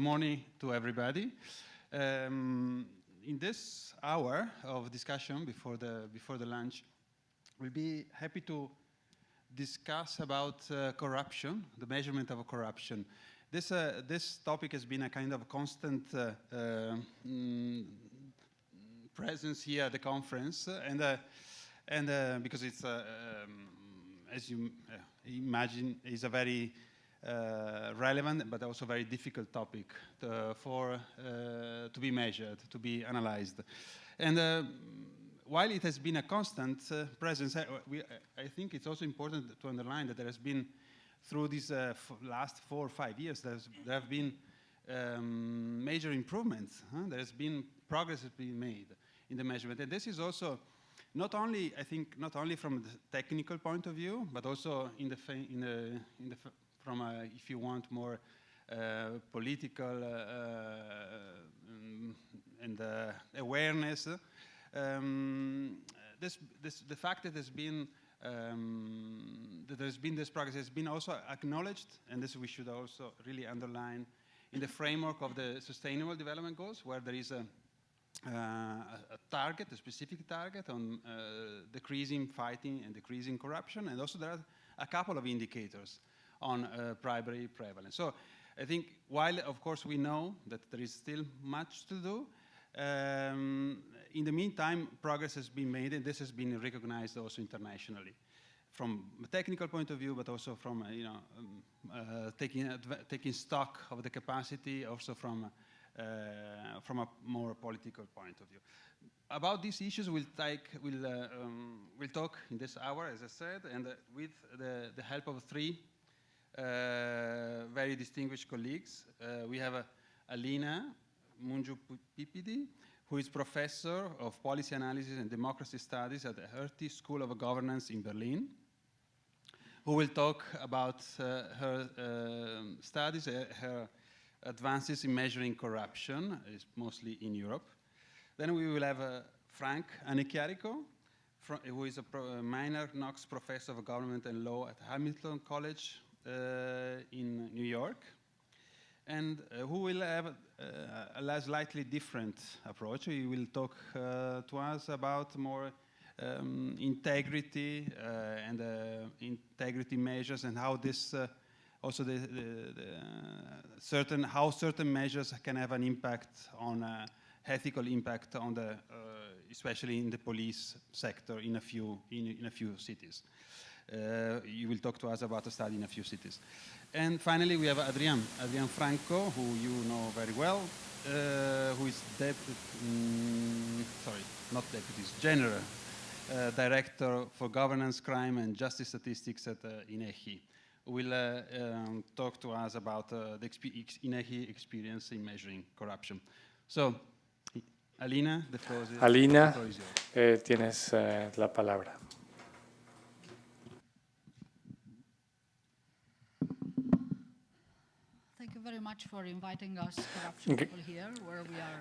morning to everybody. In this hour of discussion before the lunch, we'll be happy to discuss about corruption, the measurement of corruption. This topic has been a kind of constant presence here at the conference, and because it's, as you imagine, is a very relevant but also very difficult topic to be measured, to be analyzed. And while it has been a constant presence, I think it's also important to underline that there has been, through these last 4 or 5 years, there have been major improvements. There has been progress has been made in the measurement. And this is also not only, I think, not only from the technical point of view, but also from a, if you want, more political and awareness. The fact that there's been this progress has been also acknowledged, and this we should also really underline in the framework of the Sustainable Development Goals, where there is a target, a specific target on decreasing fighting and decreasing corruption, and also there are a couple of indicators on bribery prevalence. So I think while, of course, we know that there is still much to do, in the meantime, progress has been made, and this has been recognized also internationally, from a technical point of view, but also from taking stock of the capacity, also from a more political point of view. About these issues, we'll talk in this hour, as I said, and with the help of 3 very distinguished colleagues. We have Alina Mungiu-Pipidi, who is professor of policy analysis and democracy studies at the Hertie School of Governance in Berlin, who will talk about her studies, her advances in measuring corruption, is mostly in Europe. Then we will have Frank Annecchiarico, who is a minor Knox professor of government and law at Hamilton College in New York, and who will have a slightly different approach. He will talk to us about more integrity and integrity measures, and how this also how certain measures can have an impact on ethical impact on the especially in the police sector in a few cities. You will talk to us about a study in a few cities. And finally, we have Adrian Franco, who you know very well, who is General Director for Governance, Crime and Justice Statistics at INEGI, who will talk to us about the INEGI experience in measuring corruption. So, Alina, the floor is yours. Tienes la palabra.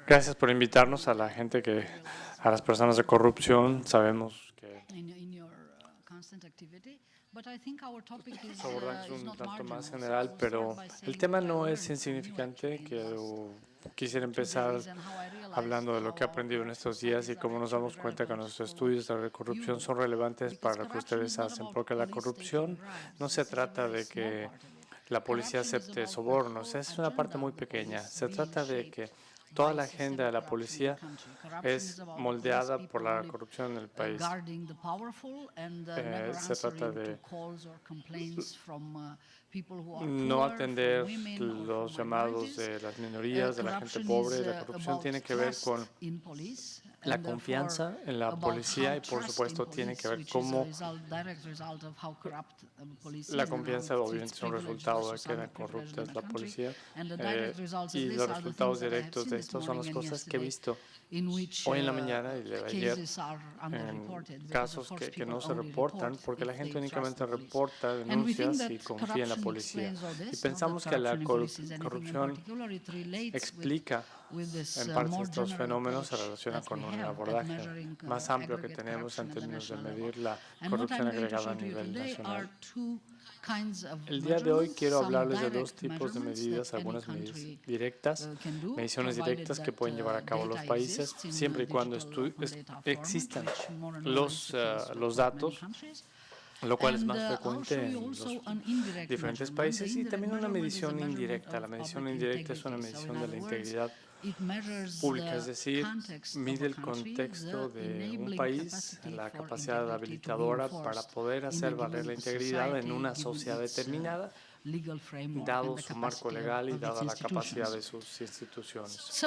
Gracias por invitarnos a la gente a las personas de corrupción. Sabemos que abordamos un tanto más general, pero el tema no es insignificante. Quisiera empezar hablando de lo que he aprendido en estos días y cómo nos damos cuenta que nuestros estudios de corrupción son relevantes para lo que ustedes hacen, porque la corrupción no se trata de que la policía acepte sobornos, es una parte muy pequeña. Se trata de que toda la agenda de la policía es moldeada por la corrupción en el país. Se trata de no atender los llamados de las minorías, de la gente pobre. La corrupción tiene que ver con la confianza en la policía y, por supuesto, tiene que ver cómo la confianza obviamente es un resultado de que era corrupta la policía, y los resultados directos de esto son las cosas que he visto hoy en la mañana y de ayer en casos que no se reportan porque la gente únicamente reporta denuncias y confía en la policía. Y pensamos que la corrupción explica En parte, estos fenómenos se relacionan con un abordaje más amplio que tenemos en términos de medir la corrupción agregada a nivel nacional. El día de hoy quiero hablarles de dos tipos de medidas, algunas medidas directas, mediciones directas que pueden llevar a cabo los países, siempre y cuando existan los datos, lo cual es más frecuente en los diferentes países, y también una medición indirecta. La medición indirecta es una medición de la integridad pública, es decir, mide el contexto de un país, la capacidad habilitadora para poder hacer valer la integridad en una sociedad determinada, dado su marco legal y dada la capacidad de sus instituciones.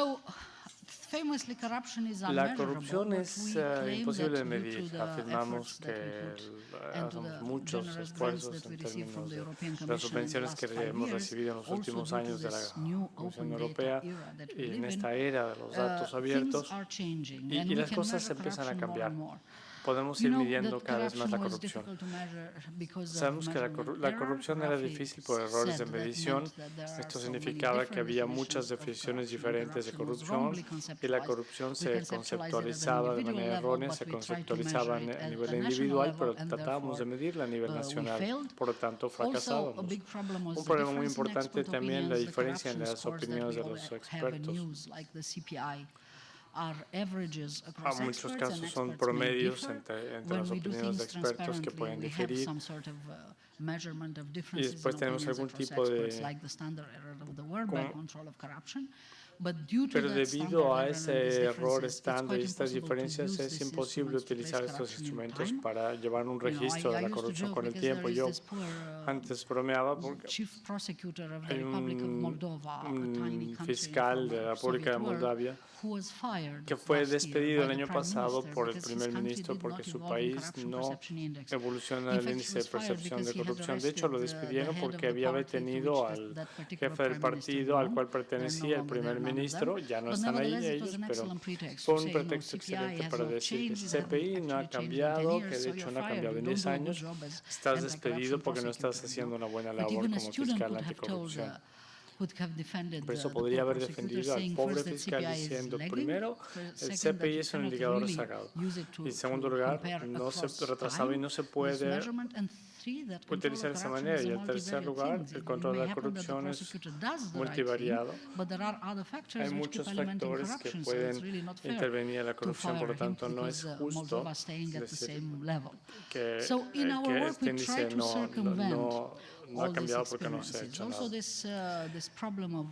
La corrupción es imposible de medir. Afirmamos que hacemos muchos esfuerzos en términos de las subvenciones que hemos recibido en los últimos años de la Comisión Europea y en esta era de los datos abiertos, y las cosas empiezan a cambiar. Podemos ir midiendo cada vez más la corrupción. Sabemos que la corrupción era difícil por errores de medición. Esto significaba que había muchas definiciones diferentes de corrupción y la corrupción se conceptualizaba de manera errónea, se conceptualizaba a nivel individual, pero tratábamos de medirla a nivel nacional. Por lo tanto, fracasábamos. Un problema muy importante también la diferencia en las opiniones de los expertos. Muchos casos son promedios entre las opiniones de expertos que pueden diferir. Y después tenemos algún tipo de... Pero debido a ese error estándar y estas diferencias, es imposible utilizar estos instrumentos para llevar un registro de la corrupción con el tiempo. Yo antes bromeaba porque hay un fiscal de la República de Moldavia que fue despedido el año pasado por el primer ministro porque su país no evoluciona el índice de percepción de corrupción. De hecho, lo despidieron porque había detenido al jefe del partido al cual pertenecía el primer ministro. Ya no están ahí ellos, pero fue un pretexto excelente para decir que CPI no ha cambiado, que de hecho no ha cambiado en 10 años. Estás despedido porque no estás haciendo una buena labor como fiscal anticorrupción. Por eso podría haber defendido al pobre fiscal diciendo, primero, el CPI es un indicador sagrado, y en segundo lugar, no se retrasaba y no se puede utilizar de esa manera, y en tercer lugar, el control de la corrupción es multivariado. Hay muchos factores que pueden intervenir en la corrupción, por lo tanto, no es justo decir que este índice no ha cambiado porque no se ha hecho nada.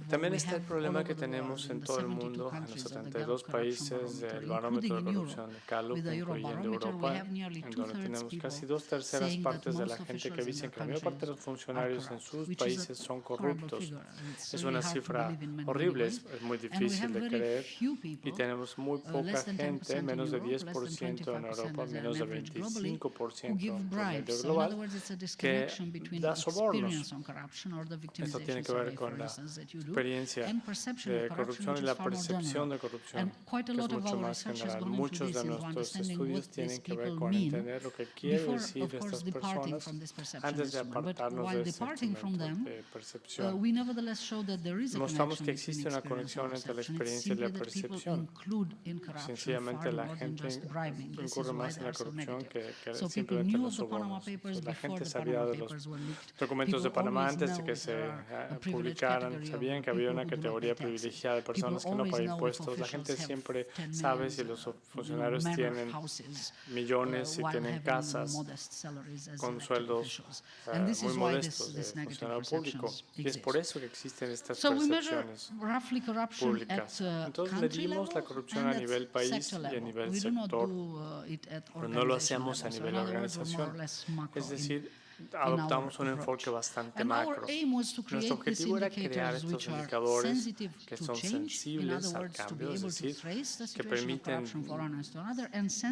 También está el problema que tenemos en todo el mundo, en los 72 países del barómetro de corrupción de Gallup, incluyendo Europa, en donde tenemos casi 2/3 partes de la gente que dicen que la mayor parte de los funcionarios en sus países son corruptos. Es una cifra horrible, es muy difícil de creer, y tenemos muy poca gente, menos de 10% en Europa, menos de 25% en promedio global, que da sobornos. Esto tiene que ver con la experiencia de corrupción y la percepción de corrupción, que es mucho más general. Muchos de nuestros estudios tienen que ver con entender lo que quiere decir estas personas antes de apartarnos de ese instrumento de percepción. Mostramos que existe una conexión entre la experiencia y la percepción. Sencillamente la gente incurre más en la corrupción que simplemente en los sobornos. La gente sabía de los documentos de Panamá antes de que se publicaran, sabían que había una categoría privilegiada de personas que no pagan impuestos. La gente siempre sabe si los funcionarios tienen millones, si tienen casas con sueldos muy modestos de funcionario público. Y es por eso que existen estas percepciones públicas. Entonces medimos la corrupción a nivel país y a nivel sector, pero no lo hacemos a nivel organización. Es decir, adoptamos un enfoque bastante macro. Nuestro objetivo era crear estos indicadores que son sensibles al cambio, es decir, que permiten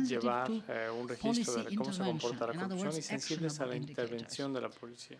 llevar un registro de cómo se comporta la corrupción y sensibles a la intervención de la policía.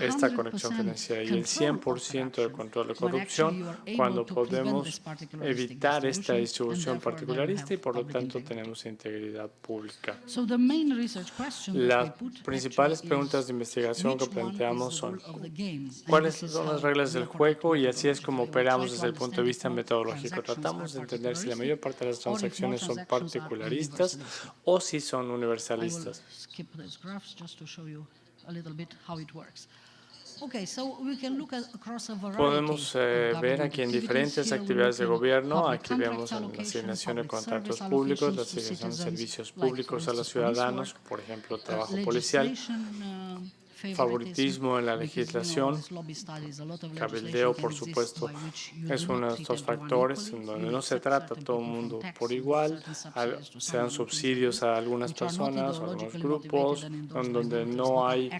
esta conexión financiera y el 100% de control de corrupción cuando podemos evitar esta distribución particularista y por lo tanto tenemos integridad pública. Las principales preguntas de investigación que planteamos son ¿cuáles son las reglas del juego? Y así es como operamos desde el punto de vista metodológico. Tratamos de entender si la mayor parte de las transacciones son particularistas o si son universalistas. Podemos ver aquí en diferentes actividades de gobierno. Aquí vemos la asignación de contratos públicos, la asignación de servicios públicos a los ciudadanos, por ejemplo, trabajo policial, favoritismo en la legislación, cabildeo, por supuesto, es uno de estos factores en donde no se trata a todo el mundo por igual, se dan subsidios a algunas personas, a algunos grupos, en donde no hay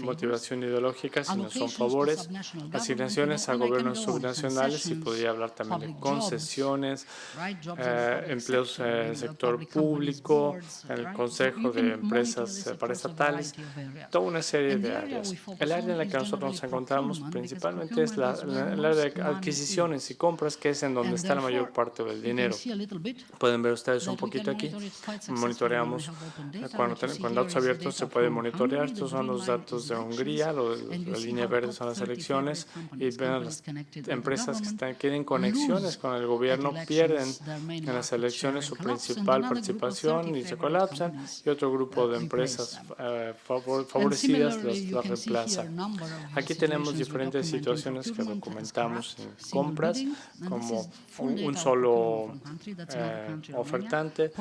motivación ideológica, sino son favores, asignaciones a gobiernos subnacionales, y podría hablar también de concesiones, empleos en el sector público, en el Consejo de Empresas Paraestatales, toda una serie de áreas. El área en la que nosotros nos encontramos principalmente es el área de adquisiciones y compras, que es en donde está la mayor parte del dinero. Pueden ver ustedes un poquito aquí. Monitoreamos con datos abiertos, se puede monitorear. Estos son los datos de Hungría, la línea verde son las elecciones, y ven las empresas que tienen conexiones con el gobierno pierden en las elecciones su principal participación y se colapsan, y otro grupo de empresas favorecidas las reemplaza. Aquí tenemos diferentes situaciones que documentamos en compras, como un solo ofertante.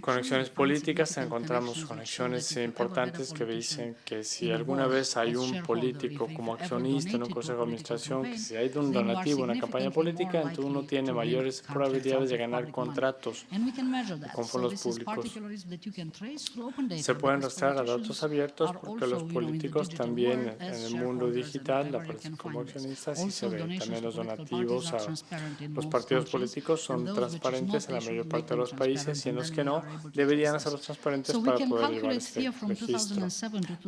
Conexiones políticas, encontramos conexiones importantes que dicen que si alguna vez hay un político como accionista en un consejo de administración, que si hay un donativo en una campaña política, entonces uno tiene mayores probabilidades de ganar contratos con fondos públicos. Se pueden rastrear a datos abiertos porque los políticos también en el mundo digital aparecen como accionistas y se ven también los donativos a los partidos políticos son transparentes en la mayor parte de los países, y en los que no deberían hacerlos transparentes para poder llevar este registro.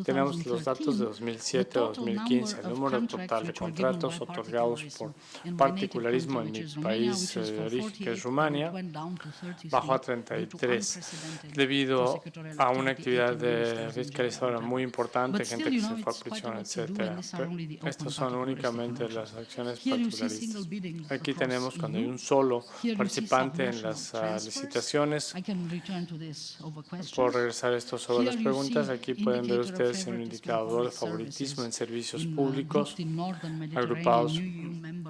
Tenemos los datos de 2007 a 2015, el número total de contratos otorgados por particularismo en mi país de origen, que es Rumania, bajó a 33 debido a una actividad fiscalizadora muy importante, gente que se fue a prisión, etcétera. Estos son únicamente las acciones particularistas. Aquí tenemos cuando hay un solo participante en las licitaciones. Por regresar esto sobre las preguntas, aquí pueden ver ustedes un indicador de favoritismo en servicios públicos agrupados en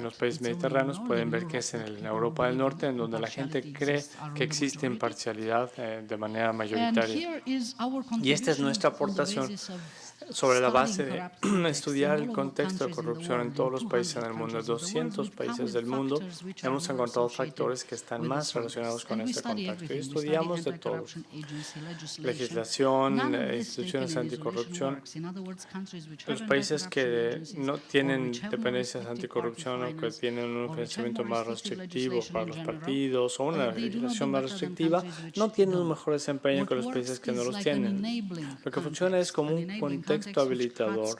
los países mediterráneos. Pueden ver que es en Europa del Norte en donde la gente cree que existe imparcialidad de manera mayoritaria. Y esta es nuestra aportación sobre la base de estudiar el contexto de corrupción en todos los países en el mundo. En 200 países del mundo hemos encontrado factores que están más relacionados con este contacto. Y estudiamos de todos: legislación, instituciones anticorrupción. Los países que no tienen dependencias anticorrupción o que tienen un financiamiento más restrictivo para los partidos o una legislación más restrictiva, no tienen un mejor desempeño que los países que no los tienen. Lo que funciona es como un contexto habilitador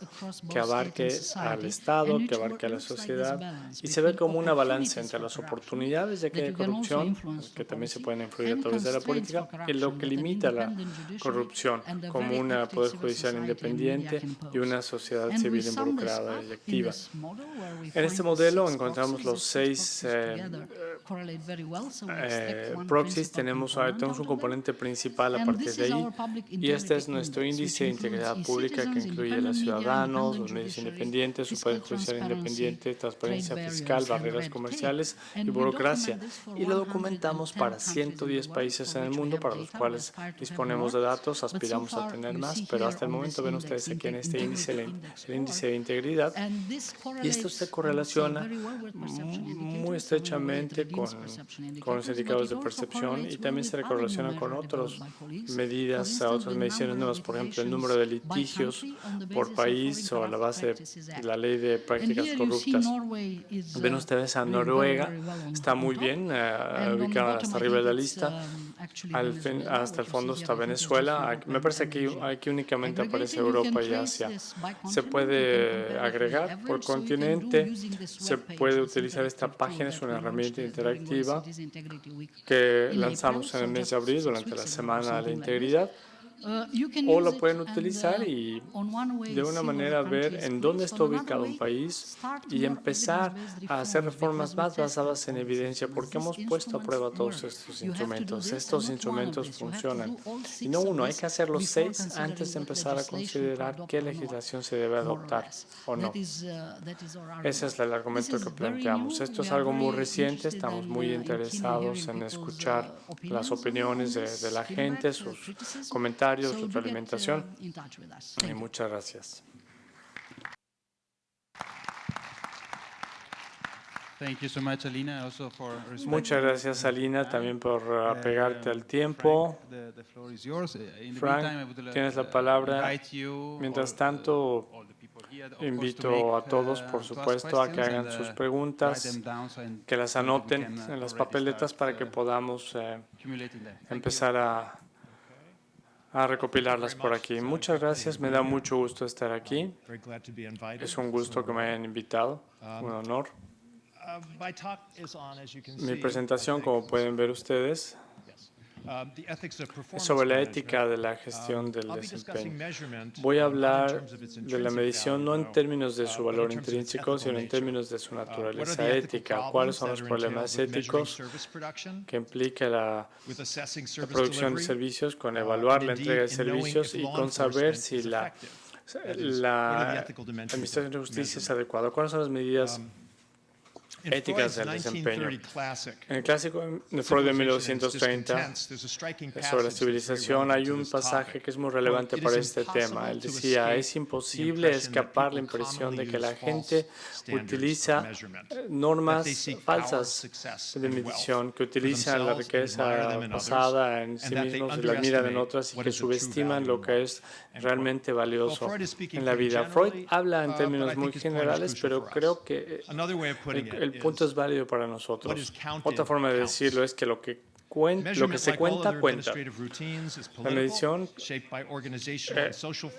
que abarque al Estado, que abarque a la sociedad, y se ve como una balanza entre las oportunidades de que haya corrupción, que también se pueden influir a través de la política, y lo que limita la corrupción, como un poder judicial independiente y una sociedad civil involucrada y activa. En este modelo encontramos los 6 proxies. Tenemos un componente principal a partir de ahí, y este es nuestro índice de integridad pública, que incluye a los ciudadanos, los medios independientes, su poder judicial independiente, transparencia fiscal, barreras comerciales y burocracia. Y lo documentamos para 110 países en el mundo, para los cuales disponemos de datos, aspiramos a tener más, pero hasta el momento ven ustedes aquí en este índice, el índice de integridad, y esto se correlaciona muy estrechamente con los indicadores de percepción, y también se correlaciona con otras medidas, otras mediciones nuevas, por ejemplo, el número de litigios por país o a la base de la ley de prácticas corruptas. Ven ustedes a Noruega, está muy bien, ubicada hasta arriba de la lista. Hasta el fondo está Venezuela. Me parece que aquí únicamente aparece Europa y Asia. Se puede agregar por continente, se puede utilizar esta página, es una herramienta interactiva que lanzamos en el mes de abril durante la Semana de la Integridad. o lo pueden utilizar y de una manera ver en dónde está ubicado un país y empezar a hacer reformas más basadas en evidencia, porque hemos puesto a prueba todos estos instrumentos. Estos instrumentos funcionan. Y no uno, hay que hacer los 6 antes de empezar a considerar qué legislación se debe adoptar o no. Ese es el argumento que planteamos. Esto es algo muy reciente, estamos muy interesados en escuchar las opiniones de la gente, sus comentarios, retroalimentación. Y muchas gracias. Thank you so much, Alina, also for Muchas gracias, Alina, también por apegarte al tiempo. The floor is yours. In the Frank, meantime, I would tienes la palabra. invite you, Mientras or, tanto, all the people here, of course, to invito a make, todos, por to ask supuesto, a que questions hagan and, sus write preguntas, them down so and que las so that we anoten can, en las already papeletas start, para que podamos accumulating them. Thank you. empezar a recopilarlas por aquí. Muchas gracias, me da mucho gusto estar aquí. Es un gusto que me hayan invitado, un honor. Mi presentación, como pueden ver ustedes, es sobre la ética de la gestión del desempeño. Voy a hablar de la medición no en términos de su valor intrínseco, sino en términos de su naturaleza ética. ¿Cuáles son los problemas éticos que implica la producción de servicios, con evaluar la entrega de servicios y con saber si la administración de justicia es adecuada? ¿Cuáles son las medidas éticas del desempeño? En el clásico de Freud de 1930, sobre la civilización, hay un pasaje que es muy relevante para este tema. Él decía, es imposible escapar la impresión de que la gente utiliza normas falsas de medición, que utilizan la riqueza basada en sí mismos y la miran en otras y que subestiman lo que es realmente valioso en la vida. Freud habla en términos muy generales, pero creo que el punto es válido para nosotros. Otra forma de decirlo es que lo que se cuenta, cuenta. La medición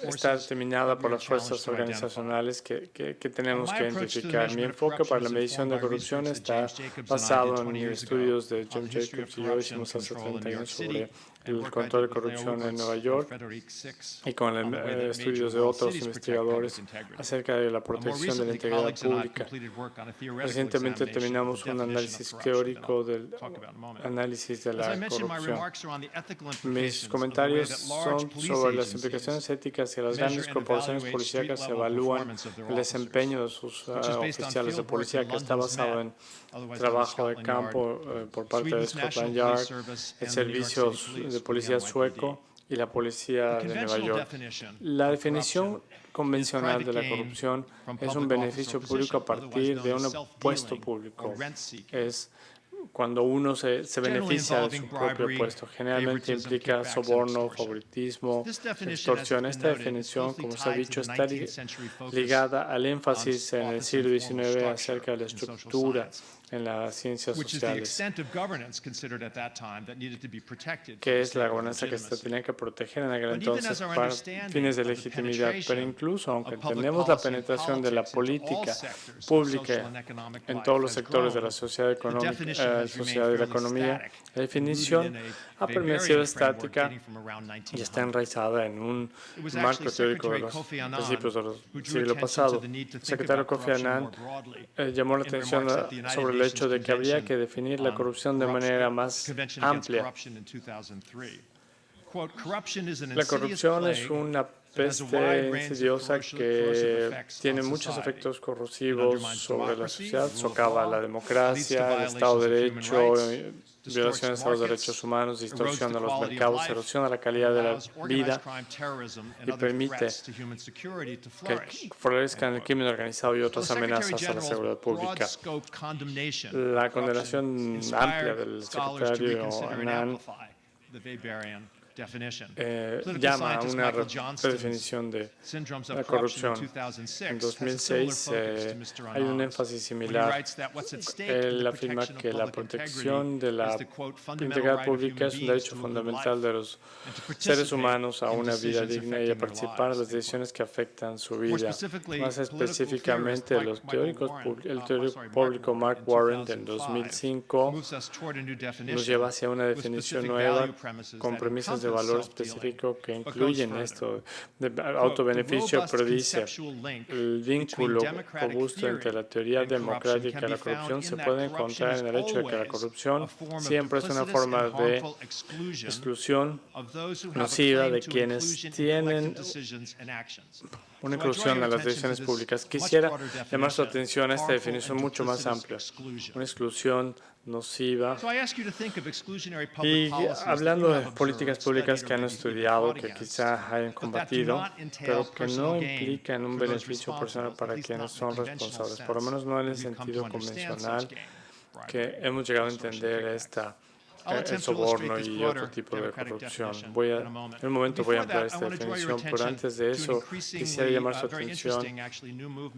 está determinada por las fuerzas organizacionales que tenemos que identificar. Mi enfoque para la medición de corrupción está basado en estudios de James Jacobs y yo hicimos hace 30 años sobre el control de corrupción en Nueva York y con estudios de otros investigadores acerca de la protección de la integridad pública. Recientemente terminamos un análisis teórico del análisis de la corrupción. Mis comentarios son sobre las implicaciones éticas que las grandes corporaciones policíacas evalúan el desempeño de sus oficiales de policía, que está basado en trabajo de campo por parte de Scotland Yard, el servicio de policía sueco y la policía de Nueva York. La definición convencional de la corrupción es un beneficio público a partir de un puesto público. Es cuando uno se beneficia de su propio puesto. Generalmente implica soborno, favoritismo, extorsión. Esta definición, como se ha dicho, está ligada al énfasis en el siglo XIX acerca de la estructura en las ciencias sociales, que es la gobernanza que se tenía que proteger en aquel entonces para fines de legitimidad. Pero incluso, aunque entendemos la penetración de la política pública en todos los sectores de la sociedad económica, sociedad y la economía, la definición ha permanecido estática y está enraizada en un marco teórico de los principios del siglo pasado. El secretario Kofi Annan llamó la atención sobre el hecho de que habría que definir la corrupción de manera más amplia. La corrupción es una peste insidiosa que tiene muchos efectos corrosivos sobre la sociedad, socava la democracia, el Estado de Derecho, violaciones a los derechos humanos, distorsión de los mercados, erosiona la calidad de la vida y permite que florezcan el crimen organizado y otras amenazas a la seguridad pública. La condenación amplia del secretario Annan llama a una redefinición de la corrupción. En 2006 hay un énfasis similar. Él afirma que la protección de la integridad pública es un derecho fundamental de los seres humanos a una vida digna y a participar en las decisiones que afectan su vida. Más específicamente, el teórico público Mark Warren del 2005 nos lleva hacia una definición nueva con premisas de de valor específico que incluyen esto de autobeneficio, pero dice, el vínculo robusto entre la teoría democrática y la corrupción se puede encontrar en el hecho de que la corrupción siempre es una forma de exclusión nociva de quienes tienen una inclusión en las decisiones públicas. Quisiera llamar su atención a esta definición mucho más amplia, una exclusión nociva. Y hablando de políticas públicas que han estudiado, que quizá hayan combatido, pero que no implican un beneficio personal para quienes son responsables, por lo menos no en el sentido convencional que hemos llegado a entender el soborno y otro tipo de corrupción. En un momento voy a ampliar esta definición, pero antes de eso quisiera llamar su atención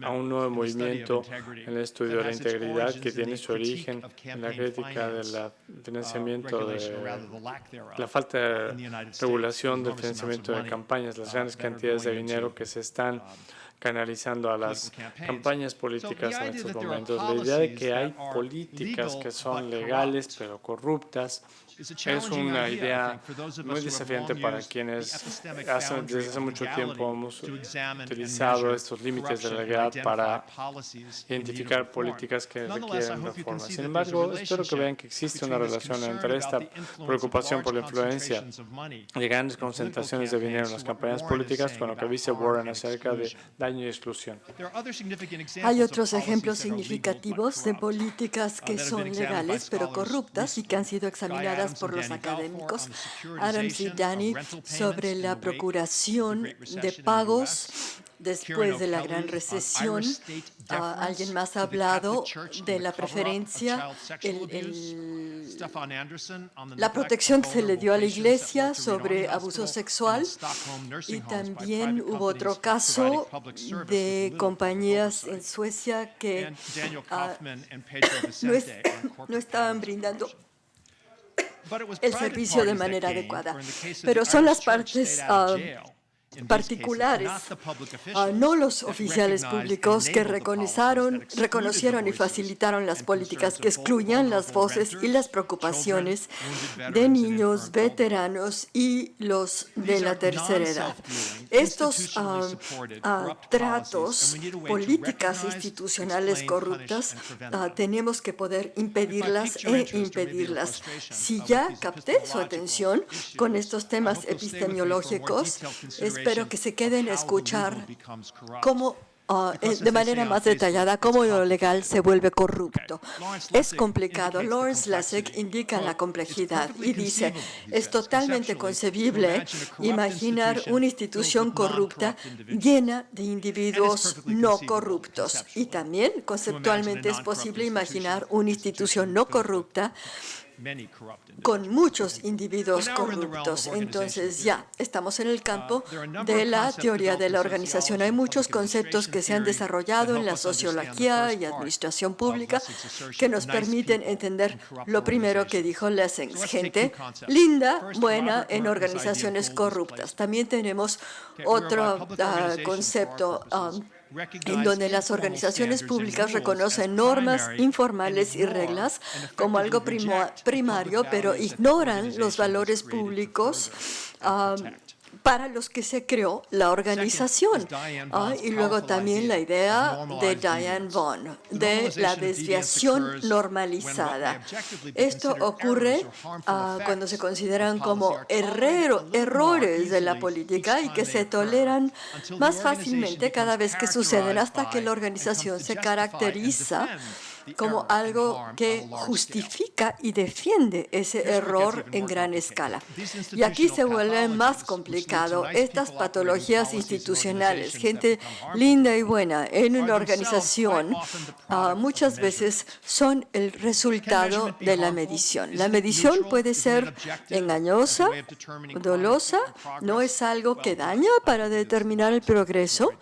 a un nuevo movimiento en el estudio de la integridad que tiene su origen en la crítica del financiamiento la falta de regulación del financiamiento de campañas, las grandes cantidades de dinero que se están canalizando a las campañas políticas en estos momentos. La idea de que hay políticas que son legales pero corruptas es una idea muy desafiante para quienes desde hace mucho tiempo hemos utilizado estos límites de legalidad para identificar políticas que requieren reforma. Sin embargo, espero que vean que existe una relación entre esta preocupación por la influencia de grandes concentraciones de dinero en las campañas políticas con lo que dice Warren acerca de daño y exclusión. Hay otros ejemplos significativos de políticas que son legales pero corruptas y que han sido examinadas por los académicos, Adams y Danny, sobre la procuración de pagos después de la gran recesión. Alguien más ha hablado de la preferencia, la protección que se le dio a la Iglesia sobre abuso sexual, y también hubo otro caso de compañías en Suecia que no estaban brindando el servicio de manera adecuada. Pero son las partes particulares, no los oficiales públicos que reconocieron y facilitaron las políticas que excluían las voces y las preocupaciones de niños, veteranos y los de la tercera edad. Estos tratos, políticas institucionales corruptas, tenemos que poder impedirlas impedirlas. Si ya capté su atención con estos temas epistemológicos, espero que se queden a escuchar cómo, de manera más detallada, cómo lo legal se vuelve corrupto. Es complicado. Lawrence Lessig indica la complejidad y dice, es totalmente concebible imaginar una institución corrupta llena de individuos no corruptos. Y también conceptualmente es posible imaginar una institución no corrupta con muchos individuos corruptos. Entonces ya estamos en el campo de la teoría de la organización. Hay muchos conceptos que se han desarrollado en la sociología y administración pública que nos permiten entender lo primero que dijo Lessig: gente linda, buena en organizaciones corruptas. También tenemos otro concepto en donde las organizaciones públicas reconocen normas informales y reglas como algo primario, pero ignoran los valores públicos para los que se creó la organización. Y luego también la idea de Diane Vaughan, de la desviación normalizada. Esto ocurre cuando se consideran como errores de la política y que se toleran más fácilmente cada vez que suceden, hasta que la organización se caracteriza como algo que justifica y defiende ese error en gran escala. Y aquí se vuelve más complicado. Estas patologías institucionales, gente linda y buena en una organización, muchas veces son el resultado de la medición. La medición puede ser engañosa, dolosa, no es algo que daña para determinar el progreso.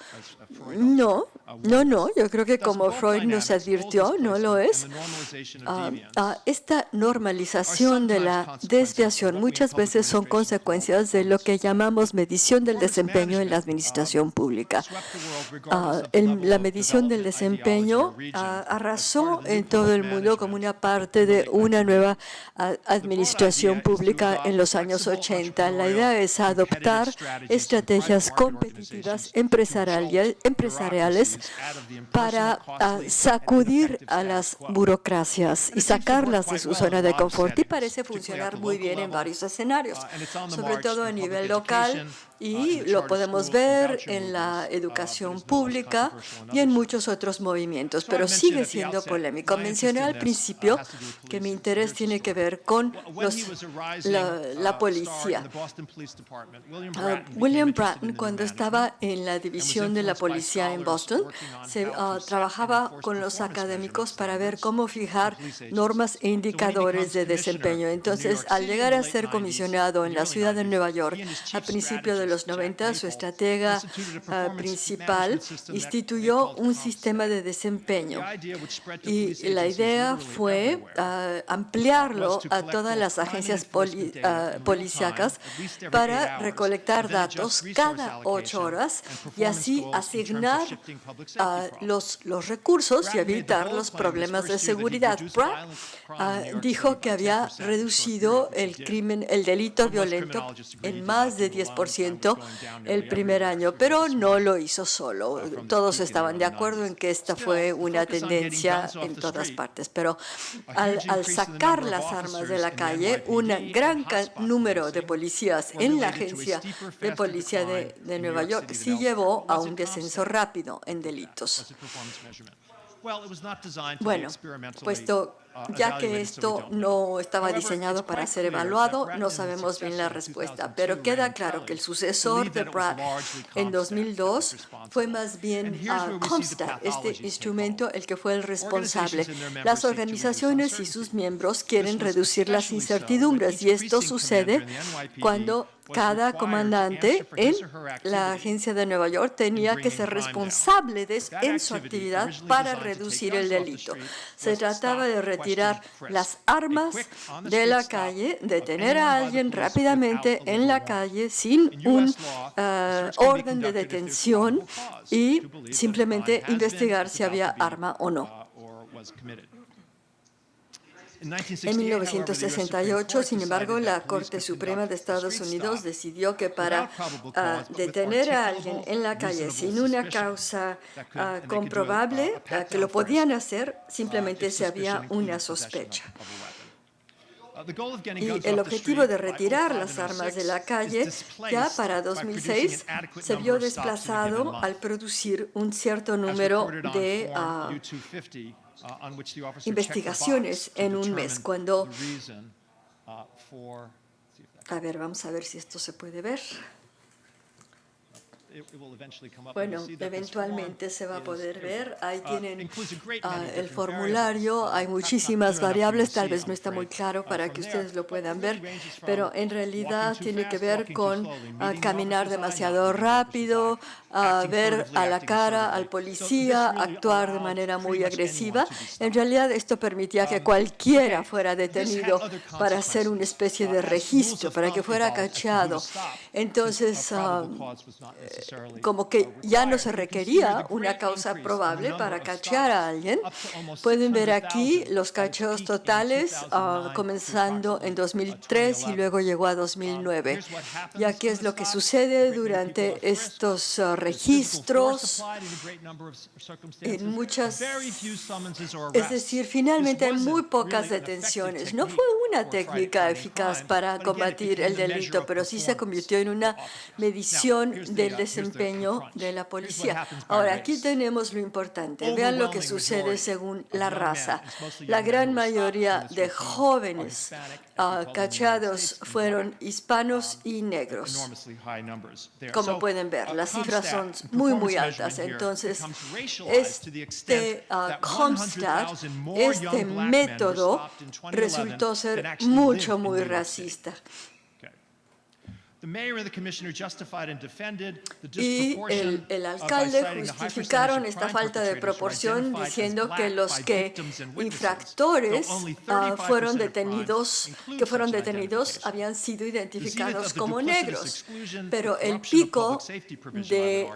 No, No, yo creo que como Freud nos advirtió, no lo es. Esta normalización de la desviación muchas veces son consecuencias de lo que llamamos medición del desempeño en la administración pública. La medición del desempeño arrasó en todo el mundo como una parte de una nueva administración pública en los años 80. La idea es adoptar estrategias competitivas empresariales para sacudir a las burocracias y sacarlas de su zona de confort, y parece funcionar muy bien en varios escenarios, sobre todo a nivel local, y lo podemos ver en la educación pública y en muchos otros movimientos, pero sigue siendo polémico. Mencioné al principio que mi interés tiene que ver con la policía. William Bratton, cuando estaba en la división de la policía en Boston, trabajaba con los académicos para ver cómo fijar normas e indicadores de desempeño. Entonces, al llegar a ser comisionado en la ciudad de Nueva York a principios de los 90, su estratega principal instituyó un sistema de desempeño, y la idea fue ampliarlo a todas las agencias policíacas para recolectar datos cada 8 horas y así asignar los recursos y evitar los problemas de seguridad. Pratt dijo que había reducido el delito violento en más de 10% el primer año, pero no lo hizo solo. Todos estaban de acuerdo en que esta fue una tendencia en todas partes, pero al sacar las armas de la calle, un gran número de policías en la agencia de policía de Nueva York sí llevó a un descenso rápido en delitos. Bueno, puesto ya que esto no estaba diseñado para ser evaluado, no sabemos bien la respuesta, pero queda claro que el sucesor de Pratt en 2002 fue más bien Comstat, este instrumento, el que fue el responsable. Las organizaciones y sus miembros quieren reducir las incertidumbres, y esto sucede cuando cada comandante en la agencia de Nueva York tenía que ser responsable en su actividad para reducir el delito. Se trataba de retirar las armas de la calle, detener a alguien rápidamente en la calle sin un orden de detención y simplemente investigar si había arma o no. En 1968, sin embargo, la Corte Suprema de Estados Unidos decidió que para detener a alguien en la calle sin una causa comprobable, que lo podían hacer simplemente si había una sospecha. Y el objetivo de retirar las armas de la calle ya para 2006 se vio desplazado al producir un cierto número de investigaciones en un mes. Cuando, vamos a ver si esto se puede ver. Bueno, eventualmente se va a poder ver. Ahí tienen el formulario. Hay muchísimas variables. Tal vez no está muy claro para que ustedes lo puedan ver, pero en realidad tiene que ver con caminar demasiado rápido, ver a la cara al policía, actuar de manera muy agresiva. En realidad esto permitía que cualquiera fuera detenido para hacer una especie de registro, para que fuera cachado. Entonces, como que ya no se requería una causa probable para cachear a alguien. Pueden ver aquí los cacheos totales, comenzando en 2003 y luego llegó a 2009. Y aquí es lo que sucede durante estos registros en muchas, es decir, finalmente hay muy pocas detenciones. No fue una técnica eficaz para combatir el delito, pero sí se convirtió en una medición del desempeño de la policía. Ahora, aquí tenemos lo importante. Vean lo que sucede según la raza. La gran mayoría de jóvenes cacheados fueron hispanos y negros. Como pueden ver, las cifras son muy altas. Entonces, este Comstat, este método, resultó ser muy racista. Y el alcalde justificaron esta falta de proporción diciendo que los infractores que fueron detenidos habían sido identificados como negros. Pero el pico de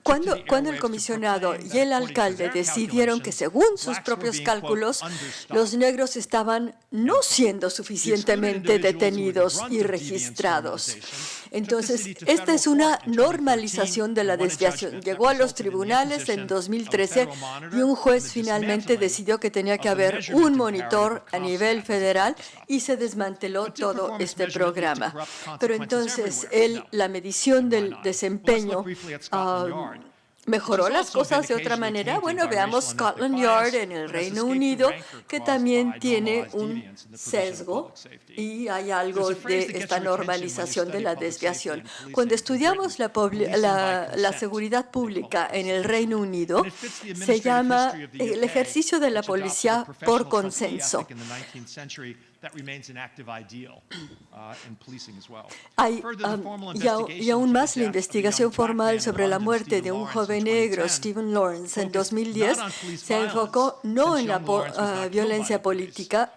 cuando el comisionado y el alcalde decidieron que, según sus propios cálculos, los negros estaban no siendo suficientemente detenidos y registrados. Entonces, esta es una normalización de la desviación. Llegó a los tribunales en 2013 y un juez finalmente decidió que tenía que haber un monitor a nivel federal y se desmanteló todo este programa. Pero entonces, la medición del desempeño ¿mejoró las cosas de otra manera? Bueno, veamos Scotland Yard en el Reino Unido, que también tiene un sesgo y hay algo de esta normalización de la desviación. Cuando estudiamos la seguridad pública en el Reino Unido, se llama el ejercicio de la policía por consenso. Y aún más, la investigación formal sobre la muerte de un joven negro, Stephen Lawrence, en 2010, se enfocó no en la violencia policíaca,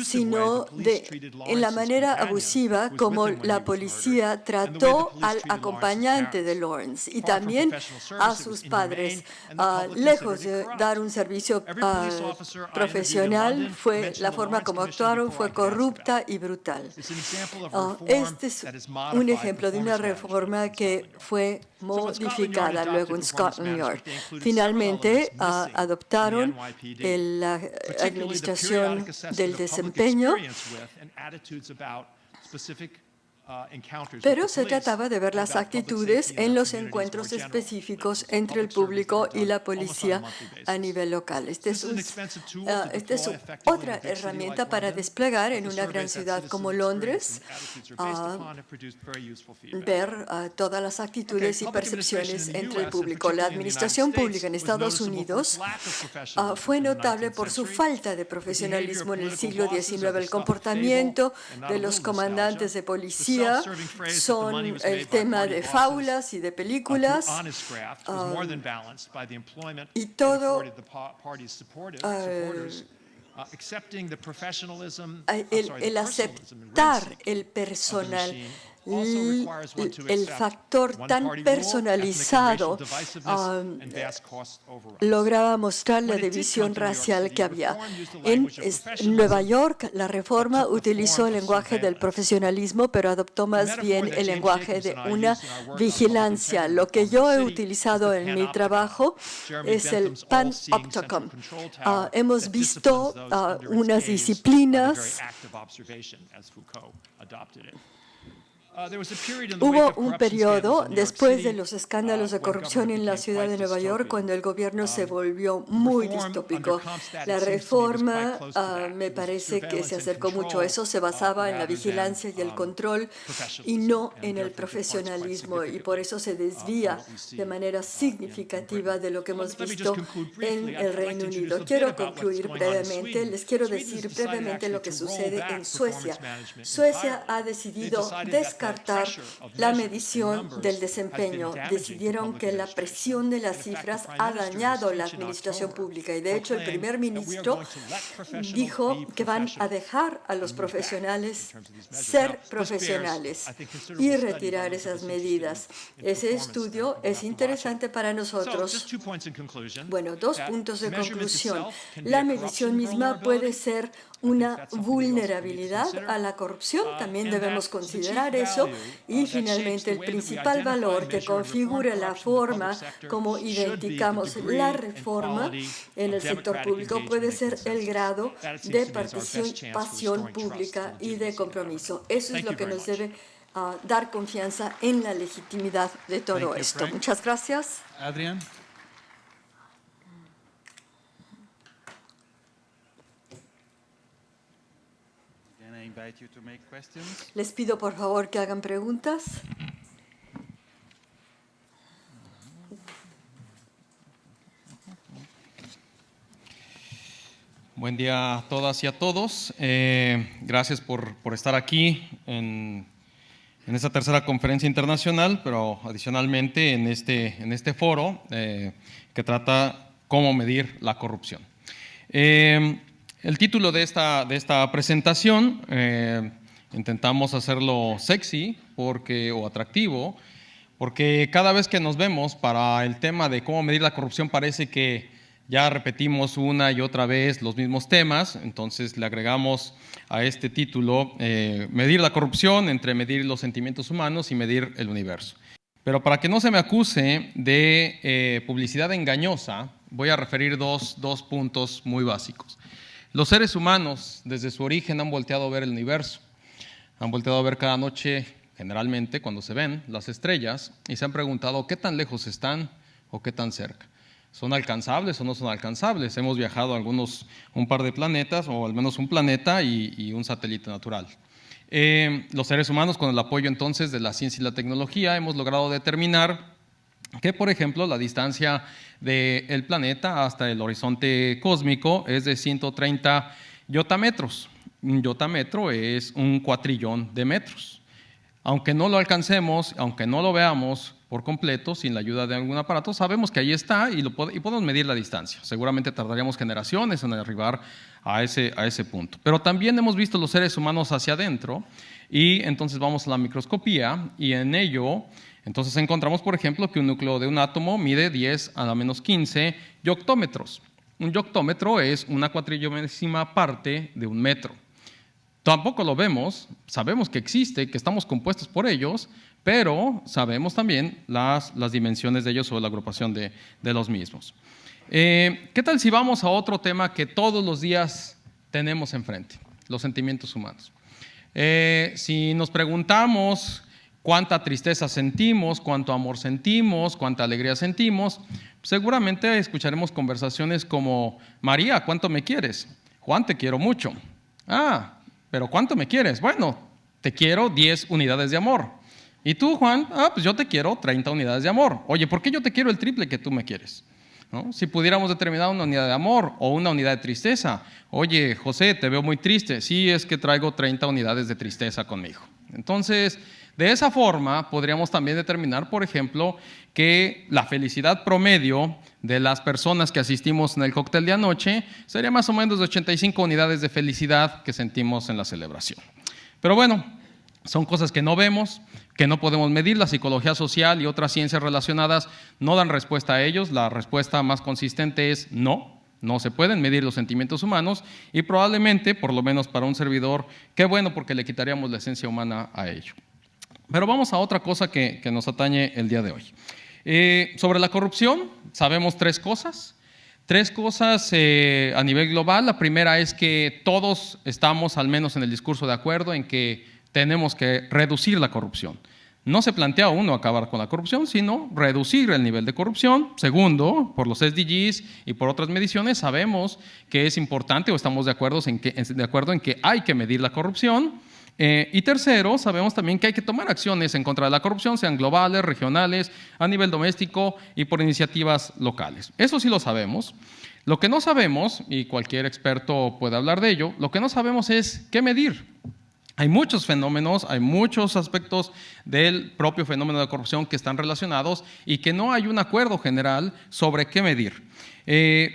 sino en la manera abusiva como la policía trató al acompañante de Lawrence y también a sus padres. Lejos de dar un servicio profesional, la forma como actuaron fue corrupta y brutal. Este es un ejemplo de una reforma que fue modificada luego en Scotland Yard. Finalmente adoptaron la administración del desempeño, pero se trataba de ver las actitudes en los encuentros específicos entre el público y la policía a nivel local. Esta es otra herramienta para desplegar en una gran ciudad como Londres, ver todas las actitudes y percepciones entre el público. La administración pública en Estados Unidos fue notable por su falta de profesionalismo en el siglo XIX. El comportamiento de los comandantes de policía son el tema de faulas y de películas y todo el aceptar el personal, el factor tan personalizado lograba mostrar la división racial que había. En Nueva York, la reforma utilizó el lenguaje del profesionalismo, pero adoptó más bien el lenguaje de una vigilancia. Lo que yo he utilizado en mi trabajo es el panopticon. Hemos visto unas disciplinas. Hubo un periodo después de los escándalos de corrupción en la ciudad de Nueva York cuando el gobierno se volvió muy distópico. La reforma me parece que se acercó mucho a eso, se basaba en la vigilancia y el control y no en el profesionalismo, y por eso se desvía de manera significativa de lo que hemos visto en el Reino Unido. Quiero concluir brevemente, les quiero decir brevemente lo que sucede en Suecia. Suecia ha decidido descartar la medición del desempeño. Decidieron que la presión de las cifras ha dañado la administración pública y, de hecho, el primer ministro dijo que van a dejar a los profesionales ser profesionales y retirar esas medidas. Ese estudio es interesante para nosotros. Bueno, 2 puntos de conclusión. La medición misma puede ser una vulnerabilidad a la corrupción, también debemos considerar eso, y finalmente el principal valor que configura la forma como identificamos la reforma en el sector público puede ser el grado de participación pública y de compromiso. Eso es lo que nos debe dar confianza en la legitimidad de todo esto. Muchas gracias. Adrian. Les pido por favor que hagan preguntas. Buen día a todas y a todos. Gracias por estar aquí en esta tercera conferencia internacional, pero adicionalmente en este foro que trata cómo medir la corrupción. El título de esta presentación, intentamos hacerlo sexy o atractivo, porque cada vez que nos vemos para el tema de cómo medir la corrupción parece que ya repetimos una y otra vez los mismos temas, entonces le agregamos a este título medir la corrupción entre medir los sentimientos humanos y medir el universo. Pero para que no se me acuse de publicidad engañosa, voy a referir dos puntos muy básicos. Los seres humanos, desde su origen, han volteado a ver el universo. Han volteado a ver cada noche, generalmente, cuando se ven las estrellas, y se han preguntado qué tan lejos están o qué tan cerca. ¿Son alcanzables o no son alcanzables? Hemos viajado a un par de planetas, o al menos un planeta y un satélite natural. Los seres humanos, con el apoyo entonces de la ciencia y la tecnología, hemos logrado determinar que, por ejemplo, la distancia del planeta hasta el horizonte cósmico es de 130 yotametros. Un yotametro es un cuatrillón de metros. Aunque no lo alcancemos, aunque no lo veamos por completo, sin la ayuda de algún aparato, sabemos que ahí está y podemos medir la distancia. Seguramente tardaríamos generaciones en arribar a ese punto. Pero también hemos visto los seres humanos hacia adentro y entonces vamos a la microscopía y en ello entonces encontramos, por ejemplo, que un núcleo de un átomo mide 10 a la menos 15 yoctómetros. Un yoctómetro es una cuatrillonésima parte de un metro. Tampoco lo vemos, sabemos que existe, que estamos compuestos por ellos, pero sabemos también las dimensiones de ellos o la agrupación de los mismos. ¿Qué tal si vamos a otro tema que todos los días tenemos enfrente? Los sentimientos humanos. Si nos preguntamos cuánta tristeza sentimos, cuánto amor sentimos, cuánta alegría sentimos, seguramente escucharemos conversaciones como: María, ¿cuánto me quieres? Juan, te quiero mucho. Ah, ¿pero cuánto me quieres? Bueno, te quiero 10 unidades de amor. ¿Y tú, Juan? Ah, pues yo te quiero 30 unidades de amor. Oye, ¿por qué yo te quiero el triple que tú me quieres? ¿No? Si pudiéramos determinar una unidad de amor o una unidad de tristeza. Oye, José, te veo muy triste. Sí, es que traigo 30 unidades de tristeza conmigo. Entonces, de esa forma, podríamos también determinar, por ejemplo, que la felicidad promedio de las personas que asistimos en el cóctel de anoche sería más o menos de 85 unidades de felicidad que sentimos en la celebración. Pero bueno, son cosas que no vemos, que no podemos medir. La psicología social y otras ciencias relacionadas no dan respuesta a ellos. La respuesta más consistente es no. No se pueden medir los sentimientos humanos y probablemente, por lo menos para un servidor, qué bueno, porque le quitaríamos la esencia humana a ello. Pero vamos a otra cosa que nos atañe el día de hoy. Sobre la corrupción, sabemos tres cosas. Tres cosas a nivel global. La primera es que todos estamos, al menos en el discurso, de acuerdo en que tenemos que reducir la corrupción. No se plantea uno acabar con la corrupción, sino reducir el nivel de corrupción. Segundo, por los SDGs y por otras mediciones, sabemos que es importante o estamos de acuerdo en que hay que medir la corrupción. Y tercero, sabemos también que hay que tomar acciones en contra de la corrupción, sean globales, regionales, a nivel doméstico y por iniciativas locales. Eso sí lo sabemos. Lo que no sabemos, y cualquier experto puede hablar de ello, lo que no sabemos es qué medir. Hay muchos fenómenos, hay muchos aspectos del propio fenómeno de corrupción que están relacionados y que no hay un acuerdo general sobre qué medir.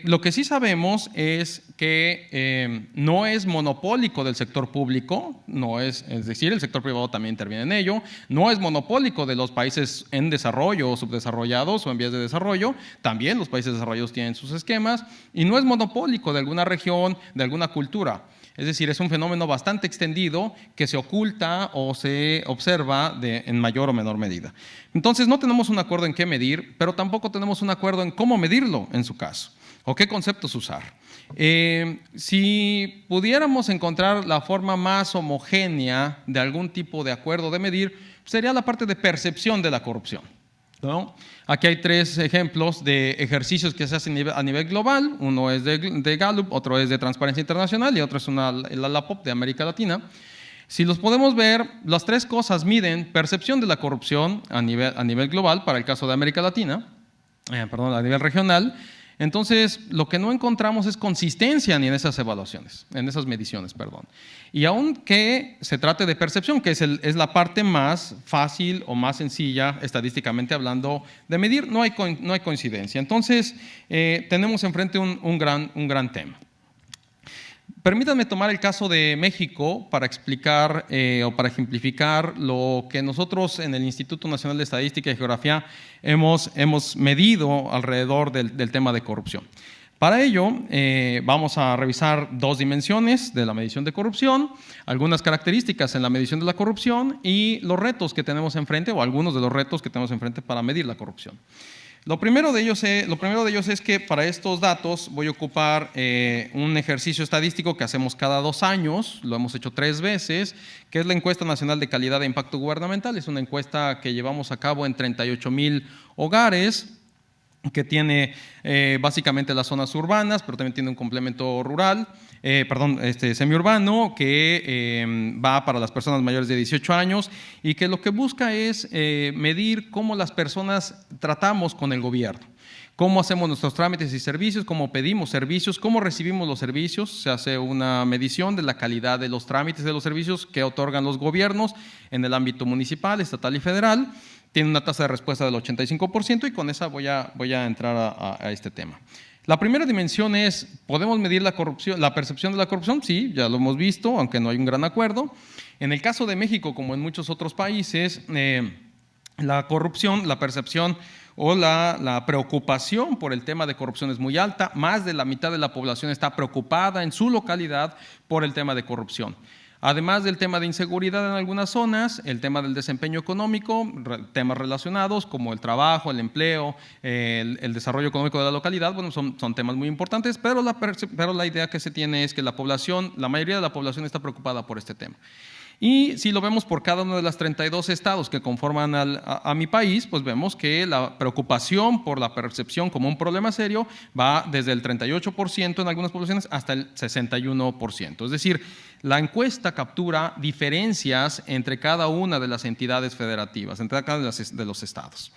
Lo que sí sabemos es que no es monopólico del sector público, es decir, el sector privado también interviene en ello, no es monopólico de los países en desarrollo o subdesarrollados o en vías de desarrollo, también los países desarrollados tienen sus esquemas, y no es monopólico de alguna región, de alguna cultura. Es decir, es un fenómeno bastante extendido que se oculta o se observa en mayor o menor medida. Entonces, no tenemos un acuerdo en qué medir, pero tampoco tenemos un acuerdo en cómo medirlo en su caso, o qué conceptos usar. Si pudiéramos encontrar la forma más homogénea de algún tipo de acuerdo de medir, sería la parte de percepción de la corrupción, ¿no? Aquí hay tres ejemplos de ejercicios que se hacen a nivel global. Uno es de Gallup, otro es de Transparencia Internacional y otro es el ALAPOP de América Latina. Si los podemos ver, las tres cosas miden percepción de la corrupción a nivel global, para el caso de América Latina, a nivel regional. Entonces, lo que no encontramos es consistencia ni en esas evaluaciones, en esas mediciones, perdón. Y aunque se trate de percepción, que es la parte más fácil o más sencilla, estadísticamente hablando, de medir, no hay coincidencia. Entonces, tenemos enfrente un gran tema. Permítanme tomar el caso de México para explicar o para ejemplificar lo que nosotros en el Instituto Nacional de Estadística y Geografía hemos medido alrededor del tema de corrupción. Para ello, vamos a revisar dos dimensiones de la medición de corrupción, algunas características en la medición de la corrupción y los retos que tenemos enfrente, o algunos de los retos que tenemos enfrente para medir la corrupción. Lo primero de ellos es que para estos datos voy a ocupar un ejercicio estadístico que hacemos cada 2 años, lo hemos hecho 3 veces, que es la Encuesta Nacional de Calidad de Impacto Gubernamental. Es una encuesta que llevamos a cabo en 38,000 hogares, que tiene básicamente las zonas urbanas, pero también tiene un complemento rural, semiurbano, que va para las personas mayores de 18 años y que lo que busca es medir cómo las personas tratamos con el gobierno, cómo hacemos nuestros trámites y servicios, cómo pedimos servicios, cómo recibimos los servicios. Se hace una medición de la calidad de los trámites de los servicios que otorgan los gobiernos en el ámbito municipal, estatal y federal. Tiene una tasa de respuesta del 85% y con esa voy a entrar a este tema. La primera dimensión es, ¿podemos medir la percepción de la corrupción? Sí, ya lo hemos visto, aunque no hay un gran acuerdo. En el caso de México, como en muchos otros países, la corrupción, la percepción o la preocupación por el tema de corrupción es muy alta. Más de la mitad de la población está preocupada en su localidad por el tema de corrupción. Además del tema de inseguridad en algunas zonas, el tema del desempeño económico, temas relacionados como el trabajo, el empleo, el desarrollo económico de la localidad, bueno, son temas muy importantes, pero la idea que se tiene es que la mayoría de la población está preocupada por este tema. Y si lo vemos por cada uno de los 32 estados que conforman a mi país, pues vemos que la preocupación por la percepción como un problema serio va desde el 38% en algunas poblaciones hasta el 61%. Es decir, la encuesta captura diferencias entre cada una de las entidades federativas, entre cada uno de los estados.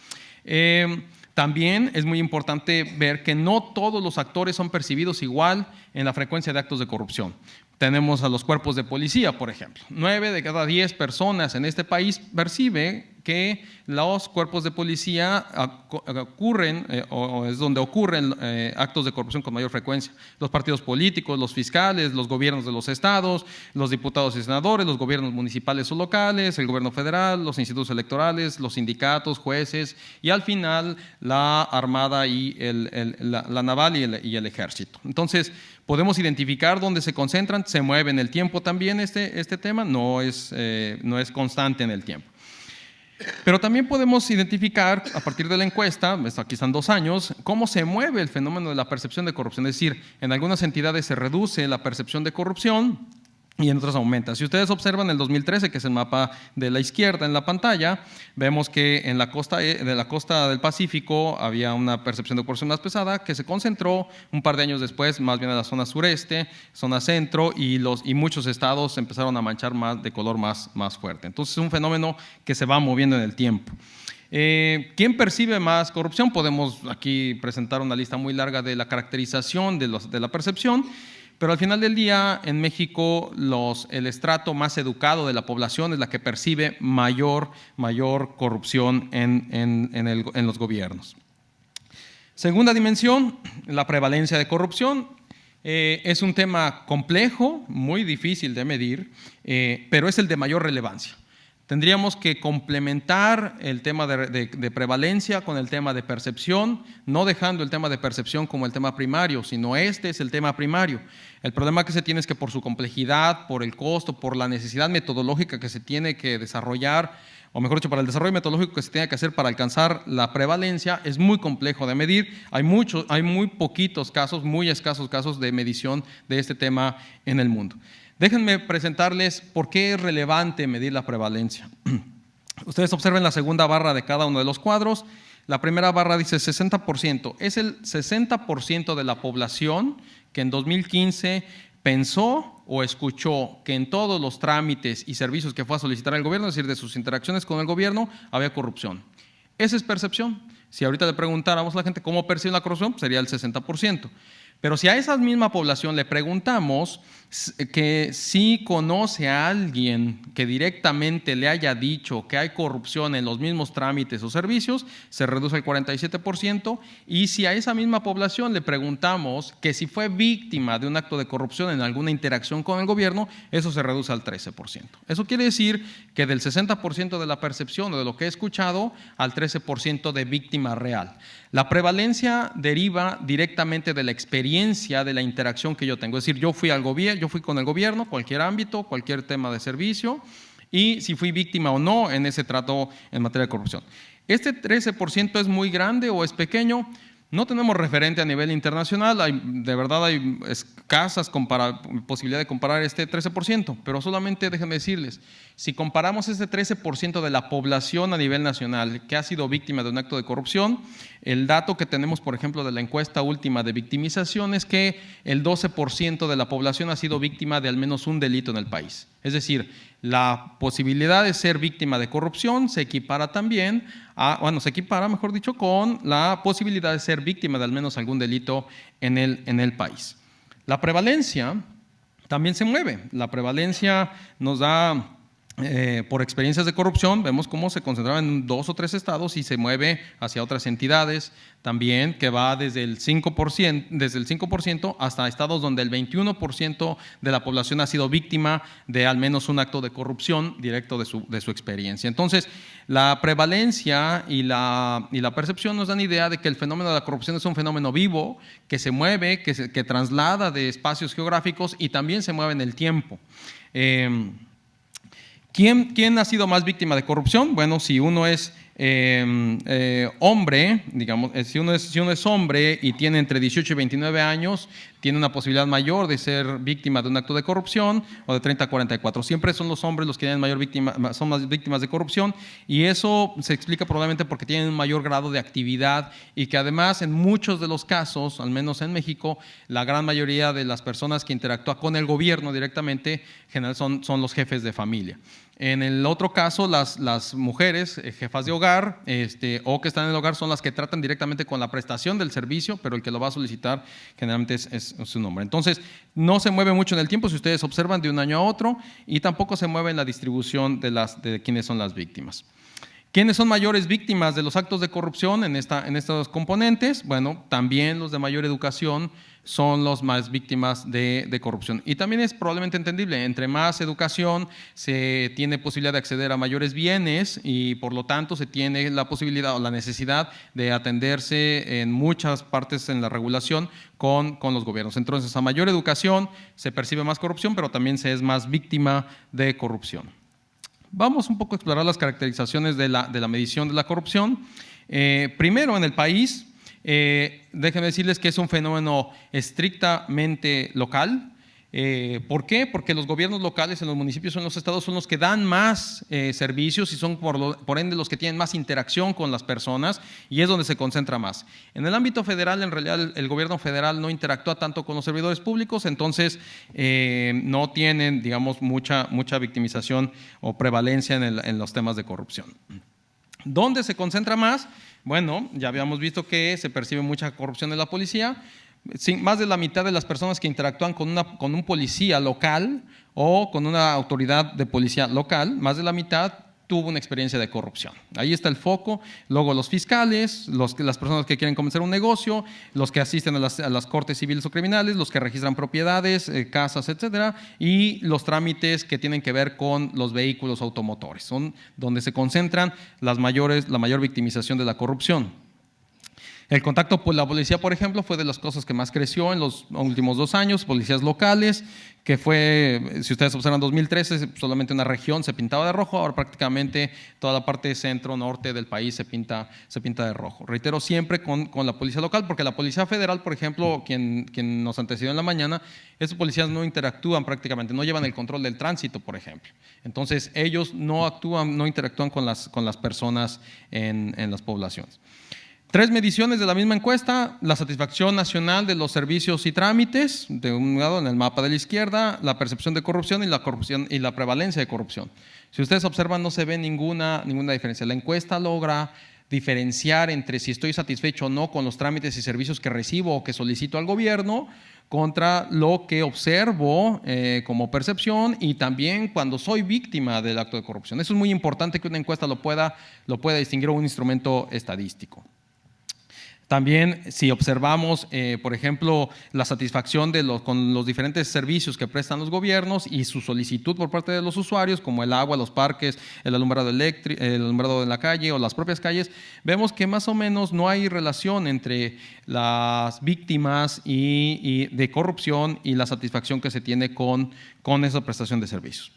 También es muy importante ver que no todos los actores son percibidos igual en la frecuencia de actos de corrupción. Tenemos a los cuerpos de policía, por ejemplo. 9 de cada 10 personas en este país percibe que los cuerpos de policía ocurren o es donde ocurren actos de corrupción con mayor frecuencia. Los partidos políticos, los fiscales, los gobiernos de los estados, los diputados y senadores, los gobiernos municipales o locales, el gobierno federal, los institutos electorales, los sindicatos, jueces y al final la Armada y la Naval y el Ejército. Entonces, podemos identificar dónde se concentran, se mueve en el tiempo también este tema, no es constante en el tiempo. Pero también podemos identificar, a partir de la encuesta, aquí están 2 años, cómo se mueve el fenómeno de la percepción de corrupción. Es decir, en algunas entidades se reduce la percepción de corrupción y en otras aumenta. Si ustedes observan el 2013, que es el mapa de la izquierda en la pantalla, vemos que en la costa del Pacífico había una percepción de corrupción más pesada que se concentró un par de años después, más bien en la zona sureste, zona centro, y muchos estados empezaron a manchar de color más fuerte. Entonces es un fenómeno que se va moviendo en el tiempo. ¿Quién percibe más corrupción? Podemos aquí presentar una lista muy larga de la caracterización de la percepción. Pero al final del día, en México, el estrato más educado de la población es la que percibe mayor corrupción en los gobiernos. Segunda dimensión, la prevalencia de corrupción. Es un tema complejo, muy difícil de medir, pero es el de mayor relevancia. Tendríamos que complementar el tema de prevalencia con el tema de percepción, no dejando el tema de percepción como el tema primario, sino este es el tema primario. El problema que se tiene es que por su complejidad, por el costo, por la necesidad metodológica que se tiene que desarrollar, o mejor dicho, para el desarrollo metodológico que se tiene que hacer para alcanzar la prevalencia, es muy complejo de medir. Hay muy poquitos casos, muy escasos casos de medición de este tema en el mundo. Déjenme presentarles por qué es relevante medir la prevalencia. Ustedes observen la segunda barra de cada uno de los cuadros. La primera barra dice 60%. Es el 60% de la población que en 2015 pensó o escuchó que en todos los trámites y servicios que fue a solicitar el gobierno, es decir, de sus interacciones con el gobierno, había corrupción. Esa es percepción. Si ahorita le preguntáramos a la gente cómo percibe la corrupción, pues sería el 60%. Pero si a esa misma población le preguntamos que si conoce a alguien que directamente le haya dicho que hay corrupción en los mismos trámites o servicios, se reduce al 47%. Y si a esa misma población le preguntamos que si fue víctima de un acto de corrupción en alguna interacción con el gobierno, eso se reduce al 13%. Eso quiere decir que del 60% de la percepción o de lo que he escuchado al 13% de víctima real. La prevalencia deriva directamente de la experiencia de la interacción que yo tengo. Es decir, yo fui con el gobierno, cualquier ámbito, cualquier tema de servicio, y si fui víctima o no en ese trato en materia de corrupción. ¿Este 13% es muy grande o es pequeño? No tenemos referente a nivel internacional, de verdad hay escasas posibilidades de comparar este 13%, pero solamente déjenme decirles, si comparamos este 13% de la población a nivel nacional que ha sido víctima de un acto de corrupción, el dato que tenemos, por ejemplo, de la encuesta última de victimización es que el 12% de la población ha sido víctima de al menos un delito en el país. Es decir, la posibilidad de ser víctima de corrupción se equipara también mejor dicho, con la posibilidad de ser víctima de al menos algún delito en el país. La prevalencia también se mueve. La prevalencia nos da, por experiencias de corrupción, vemos cómo se concentraba en 2 o 3 estados y se mueve hacia otras entidades también, que va desde el 5% hasta estados donde el 21% de la población ha sido víctima de al menos un acto de corrupción directo de su experiencia. Entonces, la prevalencia y la percepción nos dan idea de que el fenómeno de la corrupción es un fenómeno vivo, que se mueve, que traslada de espacios geográficos y también se mueve en el tiempo. ¿Quién ha sido más víctima de corrupción? Bueno, si uno es hombre, digamos, si uno es hombre y tiene entre 18 y 29 años, tiene una posibilidad mayor de ser víctima de un acto de corrupción, o de 30 a 44. Siempre son los hombres los que son más víctimas de corrupción, y eso se explica probablemente porque tienen un mayor grado de actividad y que además en muchos de los casos, al menos en México, la gran mayoría de las personas que interactúan con el gobierno directamente en general son los jefes de familia. En el otro caso, las mujeres, jefas de hogar o que están en el hogar, son las que tratan directamente con la prestación del servicio, pero el que lo va a solicitar generalmente es su nombre. Entonces, no se mueve mucho en el tiempo, si ustedes observan, de un año a otro, y tampoco se mueve en la distribución de quiénes son las víctimas. ¿Quiénes son mayores víctimas de los actos de corrupción en estos componentes? Bueno, también los de mayor educación son los más víctimas de corrupción. Y también es probablemente entendible, entre más educación se tiene posibilidad de acceder a mayores bienes y por lo tanto se tiene la posibilidad o la necesidad de atenderse en muchas partes en la regulación con los gobiernos. Entonces, a mayor educación se percibe más corrupción, pero también se es más víctima de corrupción. Vamos un poco a explorar las caracterizaciones de la medición de la corrupción. Primero, en el país, déjenme decirles que es un fenómeno estrictamente local. ¿Por qué? Porque los gobiernos locales en los municipios o en los estados son los que dan más servicios y son por ende los que tienen más interacción con las personas, y es donde se concentra más. En el ámbito federal, en realidad el gobierno federal no interactúa tanto con los servidores públicos, entonces no tienen, digamos, mucha victimización o prevalencia en los temas de corrupción. ¿Dónde se concentra más? Bueno, ya habíamos visto que se percibe mucha corrupción en la policía. Más de la mitad de las personas que interactúan con un policía local o con una autoridad de policía local, más de la mitad tuvo una experiencia de corrupción. Ahí está el foco. Luego los fiscales, las personas que quieren comenzar un negocio, los que asisten a las cortes civiles o criminales, los que registran propiedades, casas, etcétera, y los trámites que tienen que ver con los vehículos automotores. Son donde se concentran la mayor victimización de la corrupción. El contacto con la policía, por ejemplo, fue de las cosas que más creció en los últimos 2 años, policías locales, que fue, si ustedes observan, en 2013 solamente una región se pintaba de rojo, ahora prácticamente toda la parte centro-norte del país se pinta de rojo. Reitero, siempre con la policía local, porque la policía federal, por ejemplo, quien nos antecedió en la mañana, esos policías no interactúan prácticamente, no llevan el control del tránsito, por ejemplo. Entonces, ellos no interactúan con las personas en las poblaciones. 3 mediciones de la misma encuesta: la satisfacción nacional de los servicios y trámites, de un lado en el mapa de la izquierda, la percepción de corrupción y la prevalencia de corrupción. Si ustedes observan, no se ve ninguna diferencia. La encuesta logra diferenciar entre si estoy satisfecho o no con los trámites y servicios que recibo o que solicito al gobierno contra lo que observo como percepción y también cuando soy víctima del acto de corrupción. Eso es muy importante que una encuesta lo pueda distinguir, un instrumento estadístico. También, si observamos, por ejemplo, la satisfacción con los diferentes servicios que prestan los gobiernos y su solicitud por parte de los usuarios, como el agua, los parques, el alumbrado eléctrico, el alumbrado de la calle o las propias calles, vemos que más o menos no hay relación entre las víctimas y de corrupción y la satisfacción que se tiene con esa prestación de servicios.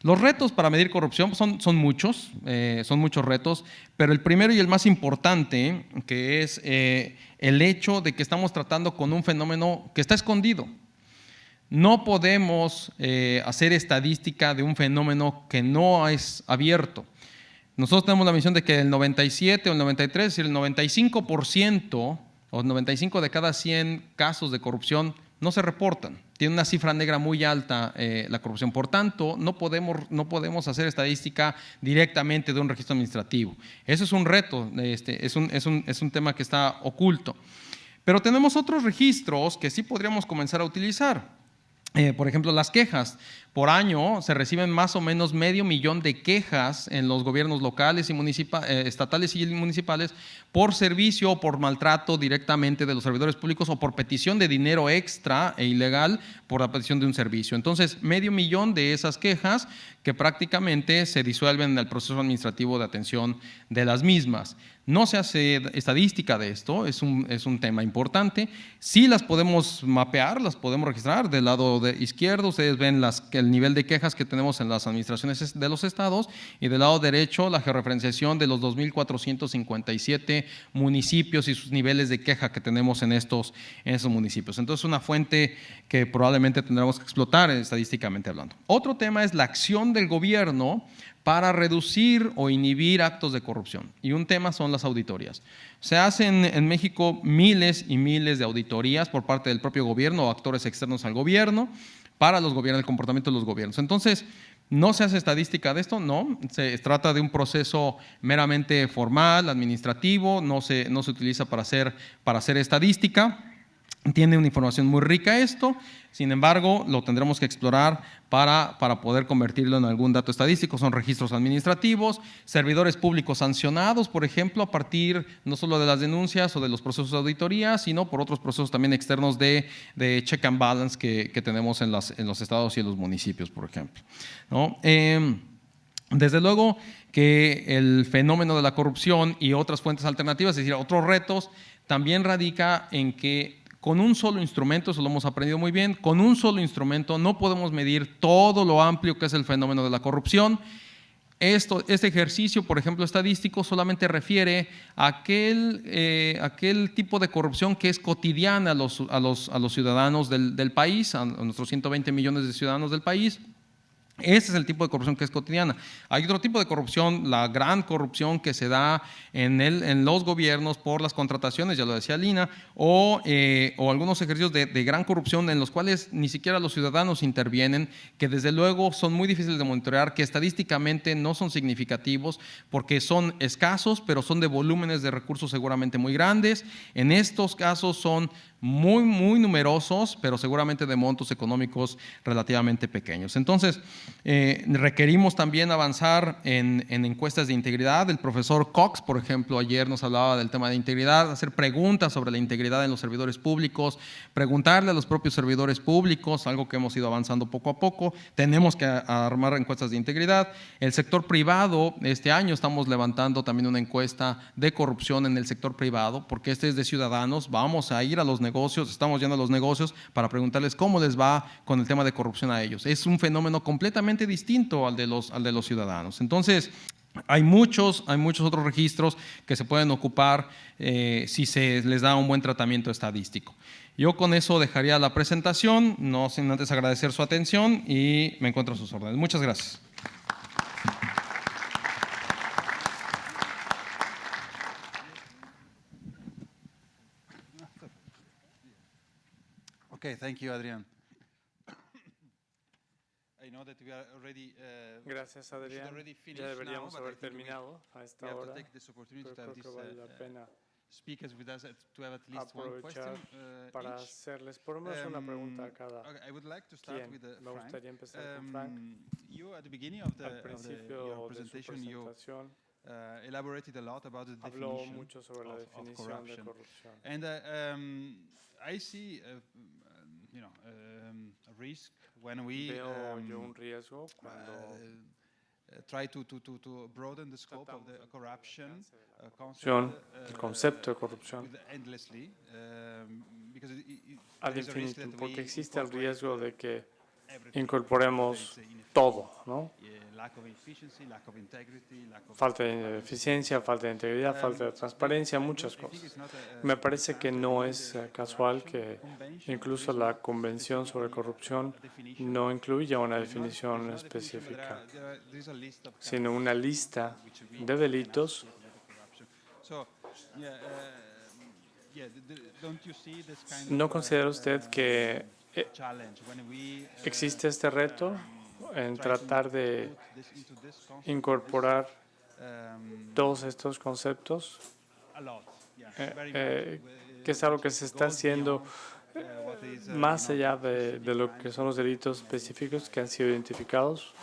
Los retos para medir corrupción son muchos retos, pero el primero y el más importante, que es el hecho de que estamos tratando con un fenómeno que está escondido. No podemos hacer estadística de un fenómeno que no es abierto. Nosotros tenemos la visión de que el 97 o el 93, es decir, el 95% o 95 de cada 100 casos de corrupción no se reportan. Tiene una cifra negra muy alta la corrupción. Por tanto, no podemos hacer estadística directamente de un registro administrativo. Eso es un reto, es un tema que está oculto. Pero tenemos otros registros que sí podríamos comenzar a utilizar. Por ejemplo, las quejas. Por año se reciben más o menos 500,000 de quejas en los gobiernos locales y estatales y municipales por servicio o por maltrato directamente de los servidores públicos o por petición de dinero extra e ilegal por la petición de un servicio. Entonces, 500,000 de esas quejas que prácticamente se disuelven en el proceso administrativo de atención de las mismas. No se hace estadística de esto, es un tema importante. Sí las podemos mapear, las podemos registrar. Del lado izquierdo ustedes ven el nivel de quejas que tenemos en las administraciones de los estados y del lado derecho la georreferenciación de los 2,457 municipios y sus niveles de queja que tenemos en esos municipios. Entonces, una fuente que probablemente tendremos que explotar estadísticamente hablando. Otro tema es la acción del gobierno para reducir o inhibir actos de corrupción. Y un tema son las auditorías. Se hacen en México miles y miles de auditorías por parte del propio gobierno o actores externos al gobierno para los gobiernos, el comportamiento de los gobiernos. Entonces, ¿no se hace estadística de esto? No, se trata de un proceso meramente formal, administrativo, no se utiliza para hacer estadística. Tiene una información muy rica esto, sin embargo, lo tendremos que explorar para poder convertirlo en algún dato estadístico. Son registros administrativos, servidores públicos sancionados, por ejemplo, a partir no solo de las denuncias o de los procesos de auditoría, sino por otros procesos también externos de check and balance que tenemos en los estados y en los municipios, por ejemplo, ¿no? Desde luego que el fenómeno de la corrupción y otras fuentes alternativas, es decir, otros retos, también radica en que con un solo instrumento, eso lo hemos aprendido muy bien, con un solo instrumento no podemos medir todo lo amplio que es el fenómeno de la corrupción. Este ejercicio, por ejemplo, estadístico, solamente refiere a aquel tipo de corrupción que es cotidiana a los ciudadanos del país, a nuestros 120 millones de ciudadanos del país. Ese es el tipo de corrupción que es cotidiana. Hay otro tipo de corrupción, la gran corrupción que se da en los gobiernos por las contrataciones, ya lo decía Lina, o algunos ejercicios de gran corrupción en los cuales ni siquiera los ciudadanos intervienen, que desde luego son muy difíciles de monitorear, que estadísticamente no son significativos porque son escasos, pero son de volúmenes de recursos seguramente muy grandes. En estos casos son muy, muy numerosos, pero seguramente de montos económicos relativamente pequeños. Entonces, requerimos también avanzar en encuestas de integridad. El profesor Cox, por ejemplo, ayer nos hablaba del tema de integridad, hacer preguntas sobre la integridad en los servidores públicos, preguntarle a los propios servidores públicos, algo que hemos ido avanzando poco a poco. Tenemos que armar encuestas de integridad. El sector privado, este año estamos levantando también una encuesta de corrupción en el sector privado, porque este es de ciudadanos. Vamos a ir a los negocios, estamos yendo a los negocios para preguntarles cómo les va con el tema de corrupción a ellos. Es un fenómeno completamente distinto al de los ciudadanos. Entonces, hay muchos otros registros que se pueden ocupar si se les da un buen tratamiento estadístico. Yo con eso dejaría la presentación, no sin antes agradecer su atención y me encuentro a sus órdenes. Muchas gracias. Okay, thank you, Adrián. I know Gracias, Adrián. Ya deberíamos haber terminado a esta hora, pero creo que vale la pena aprovechar para hacerles por lo menos una pregunta a cada quien. Me gustaría empezar con Frank. Al principio de su presentación elaborated a lot about the habló definition mucho sobre la of definición de corruption. corrupción. And I see, a risk when we Veo yo un riesgo cuando try to broaden the scope of the corruption el concepto de corrupción endlessly, because ad there's a risk infinitum, that porque we existe el incorporate riesgo de que everything. incorporemos There is inefficiency, todo, ¿no? lack of efficiency, lack of integrity, lack of Falta de eficiencia, falta de integridad, falta de transparencia, muchas cosas. Me parece que no es casual que incluso la Convención sobre Corrupción no incluya una definición específica, sino una lista de delitos. ¿No considera usted que existe este reto en tratar de incorporar todos estos conceptos, que es algo que se está haciendo más allá de lo que son los delitos específicos que han sido identificados?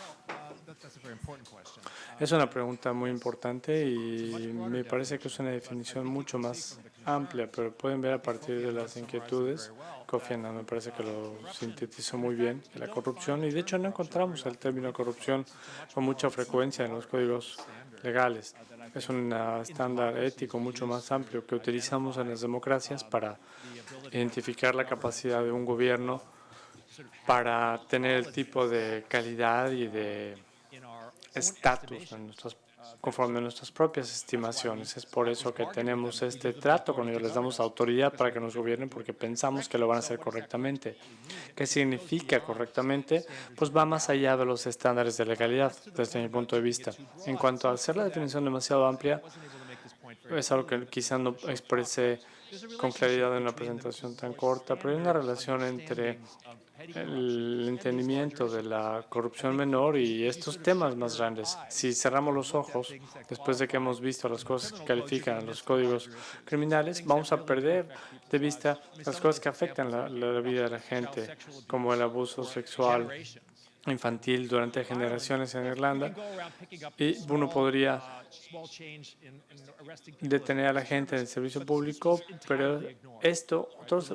Es una pregunta muy importante y me parece que es una definición mucho más amplia, pero pueden ver a partir de las inquietudes. Kofi Annan me parece que lo sintetizó muy bien, la corrupción, y de hecho no encontramos el término corrupción con mucha frecuencia en los códigos legales. Es un estándar ético mucho más amplio que utilizamos en las democracias para identificar la capacidad de un gobierno para tener el tipo de calidad y de estatus conforme a nuestras propias estimaciones. Es por eso que tenemos este trato con ellos, les damos autoridad para que nos gobiernen porque pensamos que lo van a hacer correctamente. ¿Qué significa correctamente? Pues va más allá de los estándares de legalidad, desde mi punto de vista. En cuanto a hacer la definición demasiado amplia, es algo que quizá no expresé con claridad en una presentación tan corta, pero hay una relación entre el entendimiento de la corrupción menor y estos temas más grandes. Si cerramos los ojos, después de que hemos visto las cosas que califican a los códigos criminales, vamos a perder de vista las cosas que afectan la vida de la gente, como el abuso sexual infantil durante generaciones en Irlanda, y uno podría detener a la gente en el servicio público, pero esto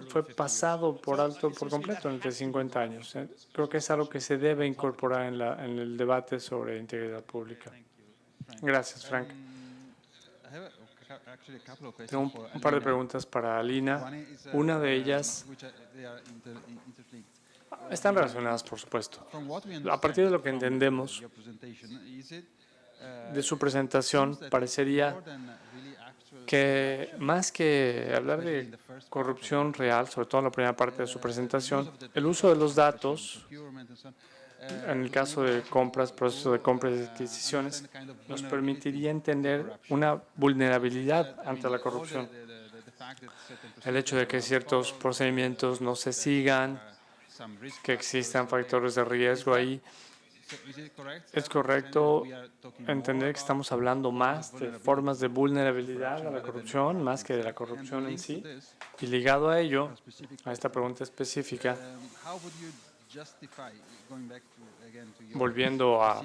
fue pasado por alto por completo entre 50 años. Creo que es algo que se debe incorporar en el debate sobre integridad pública. Gracias, Frank. Tengo un par de preguntas para Alina. Una de ellas están relacionadas, por supuesto. A partir de lo que entendemos de su presentación, parecería que más que hablar de corrupción real, sobre todo en la primera parte de su presentación, el uso de los datos, en el caso de compras, proceso de compras y adquisiciones, nos permitiría entender una vulnerabilidad ante la corrupción. El hecho de que ciertos procedimientos no se sigan, que existan factores de riesgo ahí. ¿Es correcto entender que estamos hablando más de formas de vulnerabilidad a la corrupción, más que de la corrupción en sí? Y ligado a ello, a esta pregunta específica, volviendo a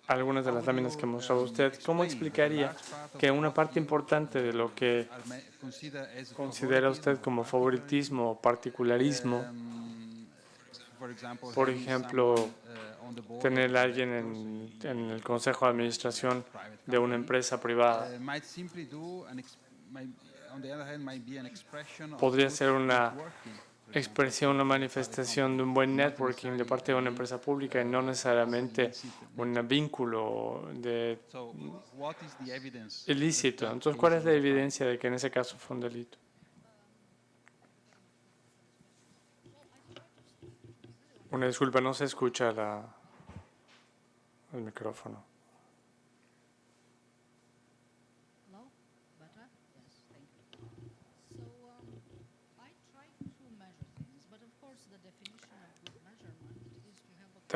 algunas de las láminas que mostraba usted, ¿cómo explicaría que una parte importante de lo que considera usted como favoritismo o particularismo, por ejemplo, tener a alguien en el consejo de administración de una empresa privada, podría ser una expresión, una manifestación de un buen networking de parte de una empresa pública y no necesariamente un vínculo ilícito? Entonces, ¿cuál es la evidencia de que en ese caso fue un delito? Una disculpa, no se escucha el micrófono.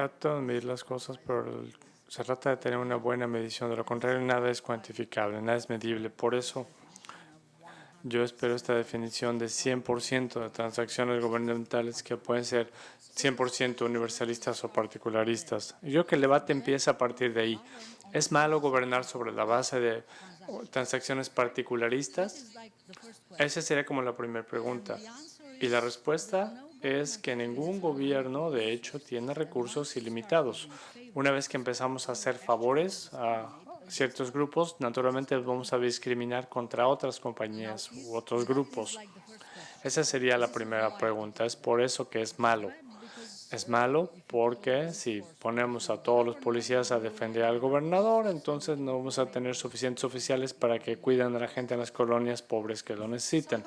trato de medir las cosas, pero se trata de tener una buena medición. De lo contrario, nada es cuantificable, nada es medible. Por eso yo espero esta definición de 100% de transacciones gubernamentales que pueden ser 100% universalistas o particularistas. Yo creo que el debate empieza a partir de ahí. ¿Es malo gobernar sobre la base de transacciones particularistas? Esa sería como la primera pregunta. Y la respuesta es que ningún gobierno, de hecho, tiene recursos ilimitados. Una vez que empezamos a hacer favores a ciertos grupos, naturalmente vamos a discriminar contra otras compañías u otros grupos. Esa sería la primera pregunta. Es por eso que es malo. Es malo porque si ponemos a todos los policías a defender al gobernador, entonces no vamos a tener suficientes oficiales para que cuiden a la gente en las colonias pobres que lo necesitan.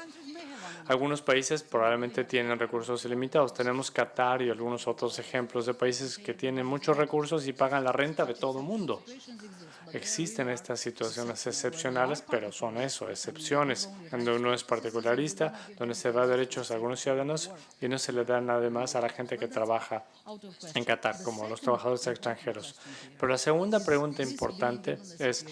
Algunos países probablemente tienen recursos ilimitados. Tenemos Qatar y algunos otros ejemplos de países que tienen muchos recursos y pagan la renta de todo el mundo. Existen estas situaciones excepcionales, pero son eso, excepciones, donde uno es particularista, donde se da derechos a algunos ciudadanos y no se le da nada más a la gente que trabaja en Qatar, como los trabajadores extranjeros. Pero la segunda pregunta importante es,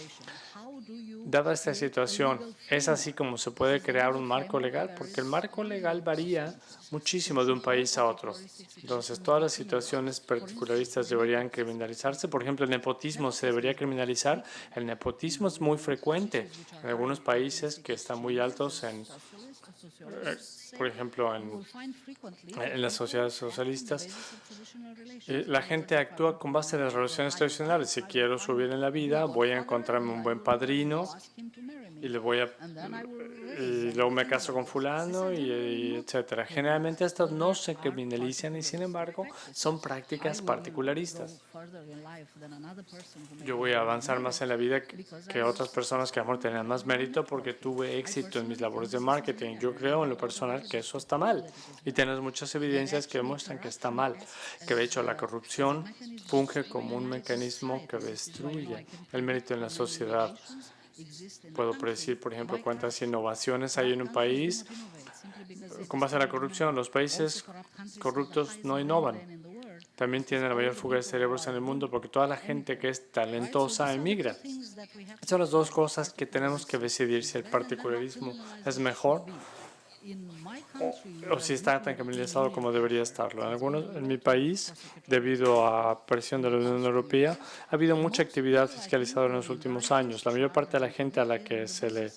dada esta situación, ¿es así como se puede crear un marco legal? Porque el marco legal varía muchísimo de un país a otro. Entonces, todas las situaciones particularistas deberían criminalizarse. Por ejemplo, el nepotismo se debería criminalizar. El nepotismo es muy frecuente en algunos países que están muy altos por ejemplo, en las sociedades socialistas. La gente actúa con base en las relaciones tradicionales. Si quiero subir en la vida, voy a encontrarme un buen padrino y luego me caso con fulano y etcétera. Generalmente estas no se criminalizan y sin embargo son prácticas particularistas. Yo voy a avanzar más en la vida que otras personas que a lo mejor tenían más mérito porque tuve éxito en mis labores de marketing. Yo creo en lo personal que eso está mal y tenemos muchas evidencias que demuestran que está mal, que de hecho la corrupción funge como un mecanismo que destruye el mérito en la sociedad. Puedo predecir, por ejemplo, cuántas innovaciones hay en un país con base en la corrupción. Los países corruptos no innovan. También tienen la mayor fuga de cerebros en el mundo porque toda la gente que es talentosa emigra. Esas son las dos cosas que tenemos que decidir si el particularismo es mejor o si está tan criminalizado como debería estarlo. En mi país, debido a presión de la Unión Europea, ha habido mucha actividad fiscalizadora en los últimos años. La mayor parte de la gente a la que se le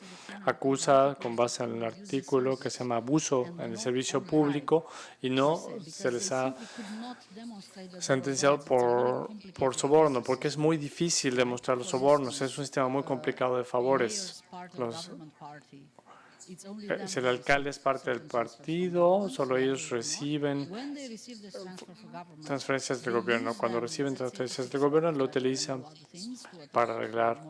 acusa con base en un artículo que se llama abuso en el servicio público y no se les ha sentenciado por soborno, porque es muy difícil demostrar los sobornos. Es un sistema muy complicado de favores. Si el alcalde es parte del partido, solo ellos reciben transferencias del gobierno. Cuando reciben transferencias del gobierno, lo utilizan para arreglar,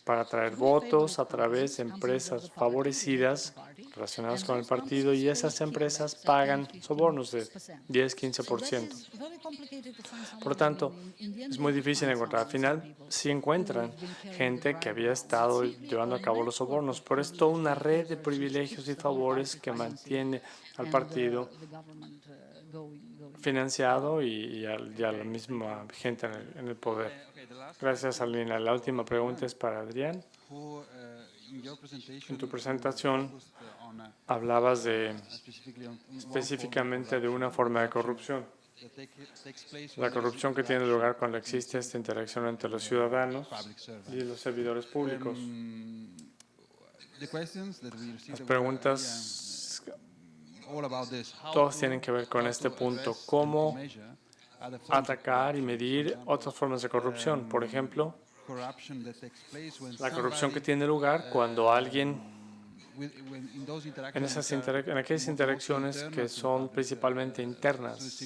para atraer votos a través de empresas favorecidas relacionadas con el partido y esas empresas pagan sobornos de 10-15%. Por lo tanto, es muy difícil encontrar. Al final, sí encuentran gente que había estado llevando a cabo los sobornos, pero es toda una red de privilegios y favores que mantiene al partido financiado y a la misma gente en el poder. Gracias, Alina. La última pregunta es para Adrián. En tu presentación hablabas específicamente de una forma de corrupción. La corrupción que tiene lugar cuando existe esta interacción entre los ciudadanos y los servidores públicos. Las preguntas todas tienen que ver con este punto. ¿Cómo atacar y medir otras formas de corrupción? Por ejemplo, la corrupción que tiene lugar cuando alguien en aquellas interacciones que son principalmente internas,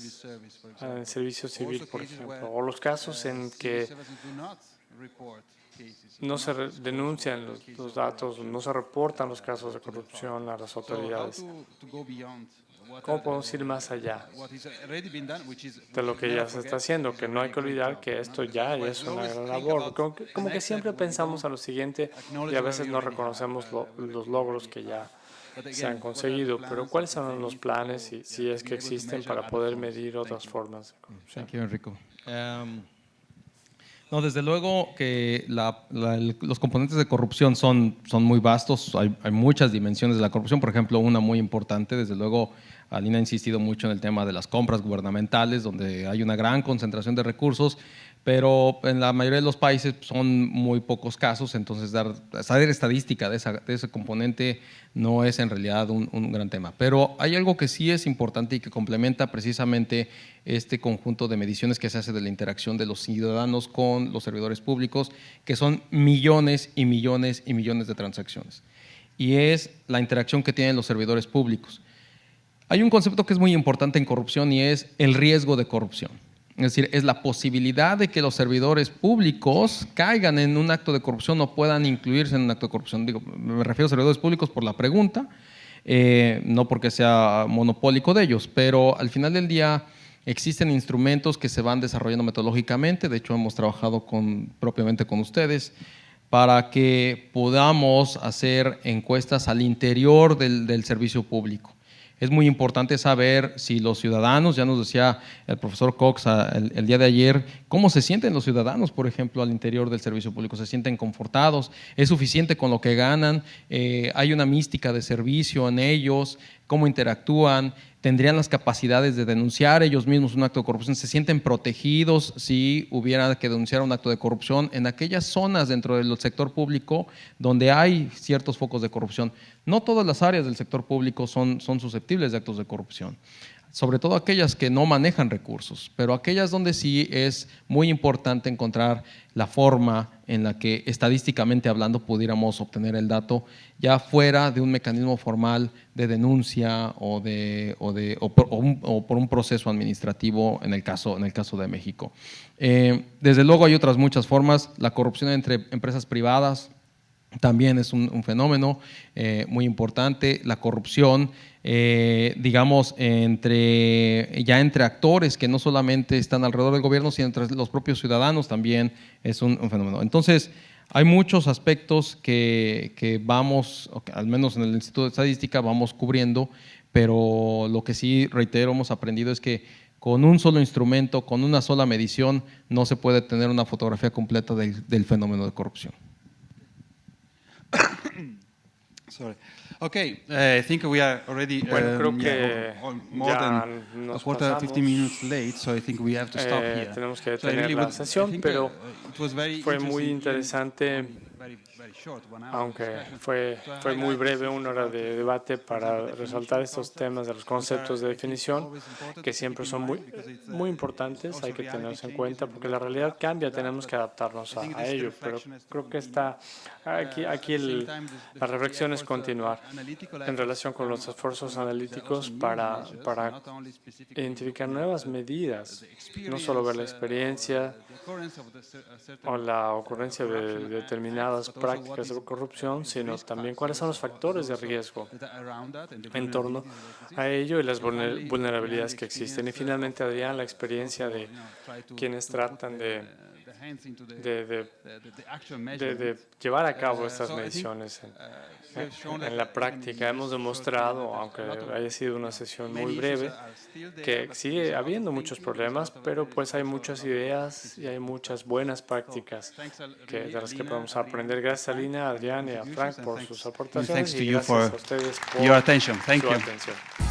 en el servicio civil, por ejemplo, o los casos en que no se denuncian los datos, no se reportan los casos de corrupción a las autoridades. ¿Cómo podemos ir más allá de lo que ya se está haciendo? Que no hay que olvidar que esto ya es una gran labor. Como que siempre pensamos en lo siguiente y a veces no reconocemos los logros que ya se han conseguido, pero ¿cuáles son los planes, si es que existen, para poder medir otras formas de corrupción? Thank you, Enrico. No, desde luego que los componentes de corrupción son muy vastos, hay muchas dimensiones de la corrupción. Por ejemplo, una muy importante, desde luego, Alina ha insistido mucho en el tema de las compras gubernamentales, donde hay una gran concentración de recursos, pero en la mayoría de los países son muy pocos casos, entonces saber estadística de ese componente no es en realidad un gran tema. Pero hay algo que sí es importante y que complementa precisamente este conjunto de mediciones que se hace de la interacción de los ciudadanos con los servidores públicos, que son millones y millones y millones de transacciones. Y es la interacción que tienen los servidores públicos. Hay un concepto que es muy importante en corrupción y es el riesgo de corrupción. Es decir, es la posibilidad de que los servidores públicos caigan en un acto de corrupción o puedan incluirse en un acto de corrupción. Digo, me refiero a servidores públicos por la pregunta, no porque sea monopólico de ellos, pero al final del día existen instrumentos que se van desarrollando metodológicamente. De hecho, hemos trabajado propiamente con ustedes para que podamos hacer encuestas al interior del servicio público. Es muy importante saber si los ciudadanos, ya nos decía el profesor Cox el día de ayer, cómo se sienten los ciudadanos, por ejemplo, al interior del servicio público. ¿Se sienten confortados? ¿Es suficiente con lo que ganan? ¿Hay una mística de servicio en ellos? ¿Cómo interactúan? ¿Tendrían las capacidades de denunciar ellos mismos un acto de corrupción? ¿Se sienten protegidos si hubiera que denunciar un acto de corrupción en aquellas zonas dentro del sector público donde hay ciertos focos de corrupción? No todas las áreas del sector público son susceptibles de actos de corrupción, sobre todo aquellas que no manejan recursos, pero aquellas donde sí es muy importante encontrar la forma en la que estadísticamente hablando pudiéramos obtener el dato ya fuera de un mecanismo formal de denuncia o por un proceso administrativo en el caso de México. Desde luego hay otras muchas formas. La corrupción entre empresas privadas también es un fenómeno muy importante. La corrupción, digamos, entre actores que no solamente están alrededor del gobierno, sino entre los propios ciudadanos también es un fenómeno. Entonces, hay muchos aspectos que vamos, al menos en el Instituto de Estadística, vamos cubriendo, pero lo que sí, reitero, hemos aprendido es que con un solo instrumento, con una sola medición, no se puede tener una fotografía completa del fenómeno de corrupción. Sorry. Okay, I think we are already Creo que more ya than nos a quarter, pasamos. 15 minutes late, so I think we have to stop here. Tenemos que So I detener really la would- I sesión, think, pero it was very fue muy interesting, interesante, very short, 1 hour aunque discussion. fue muy breve, 1 hora de debate para resaltar estos temas de los conceptos de definición, que siempre son muy importantes, hay que tenerlos en cuenta, porque la realidad cambia, tenemos que adaptarnos a ello, pero creo que está aquí la reflexión es continuar en relación con los esfuerzos analíticos para identificar nuevas medidas, no solo ver la experiencia o la ocurrencia de determinadas prácticas de corrupción, sino también cuáles son los factores de riesgo en torno a ello y las vulnerabilidades que existen. Y finalmente, Adrián, la experiencia de quienes tratan de llevar a cabo estas mediciones en la práctica. Hemos demostrado, aunque haya sido una sesión muy breve, que sigue habiendo muchos problemas, pero pues hay muchas ideas y hay muchas buenas prácticas de las que podemos aprender. Gracias a Lina, a Adrián y a Frank por sus aportaciones y gracias a ustedes por your attention. Thank su you. atención.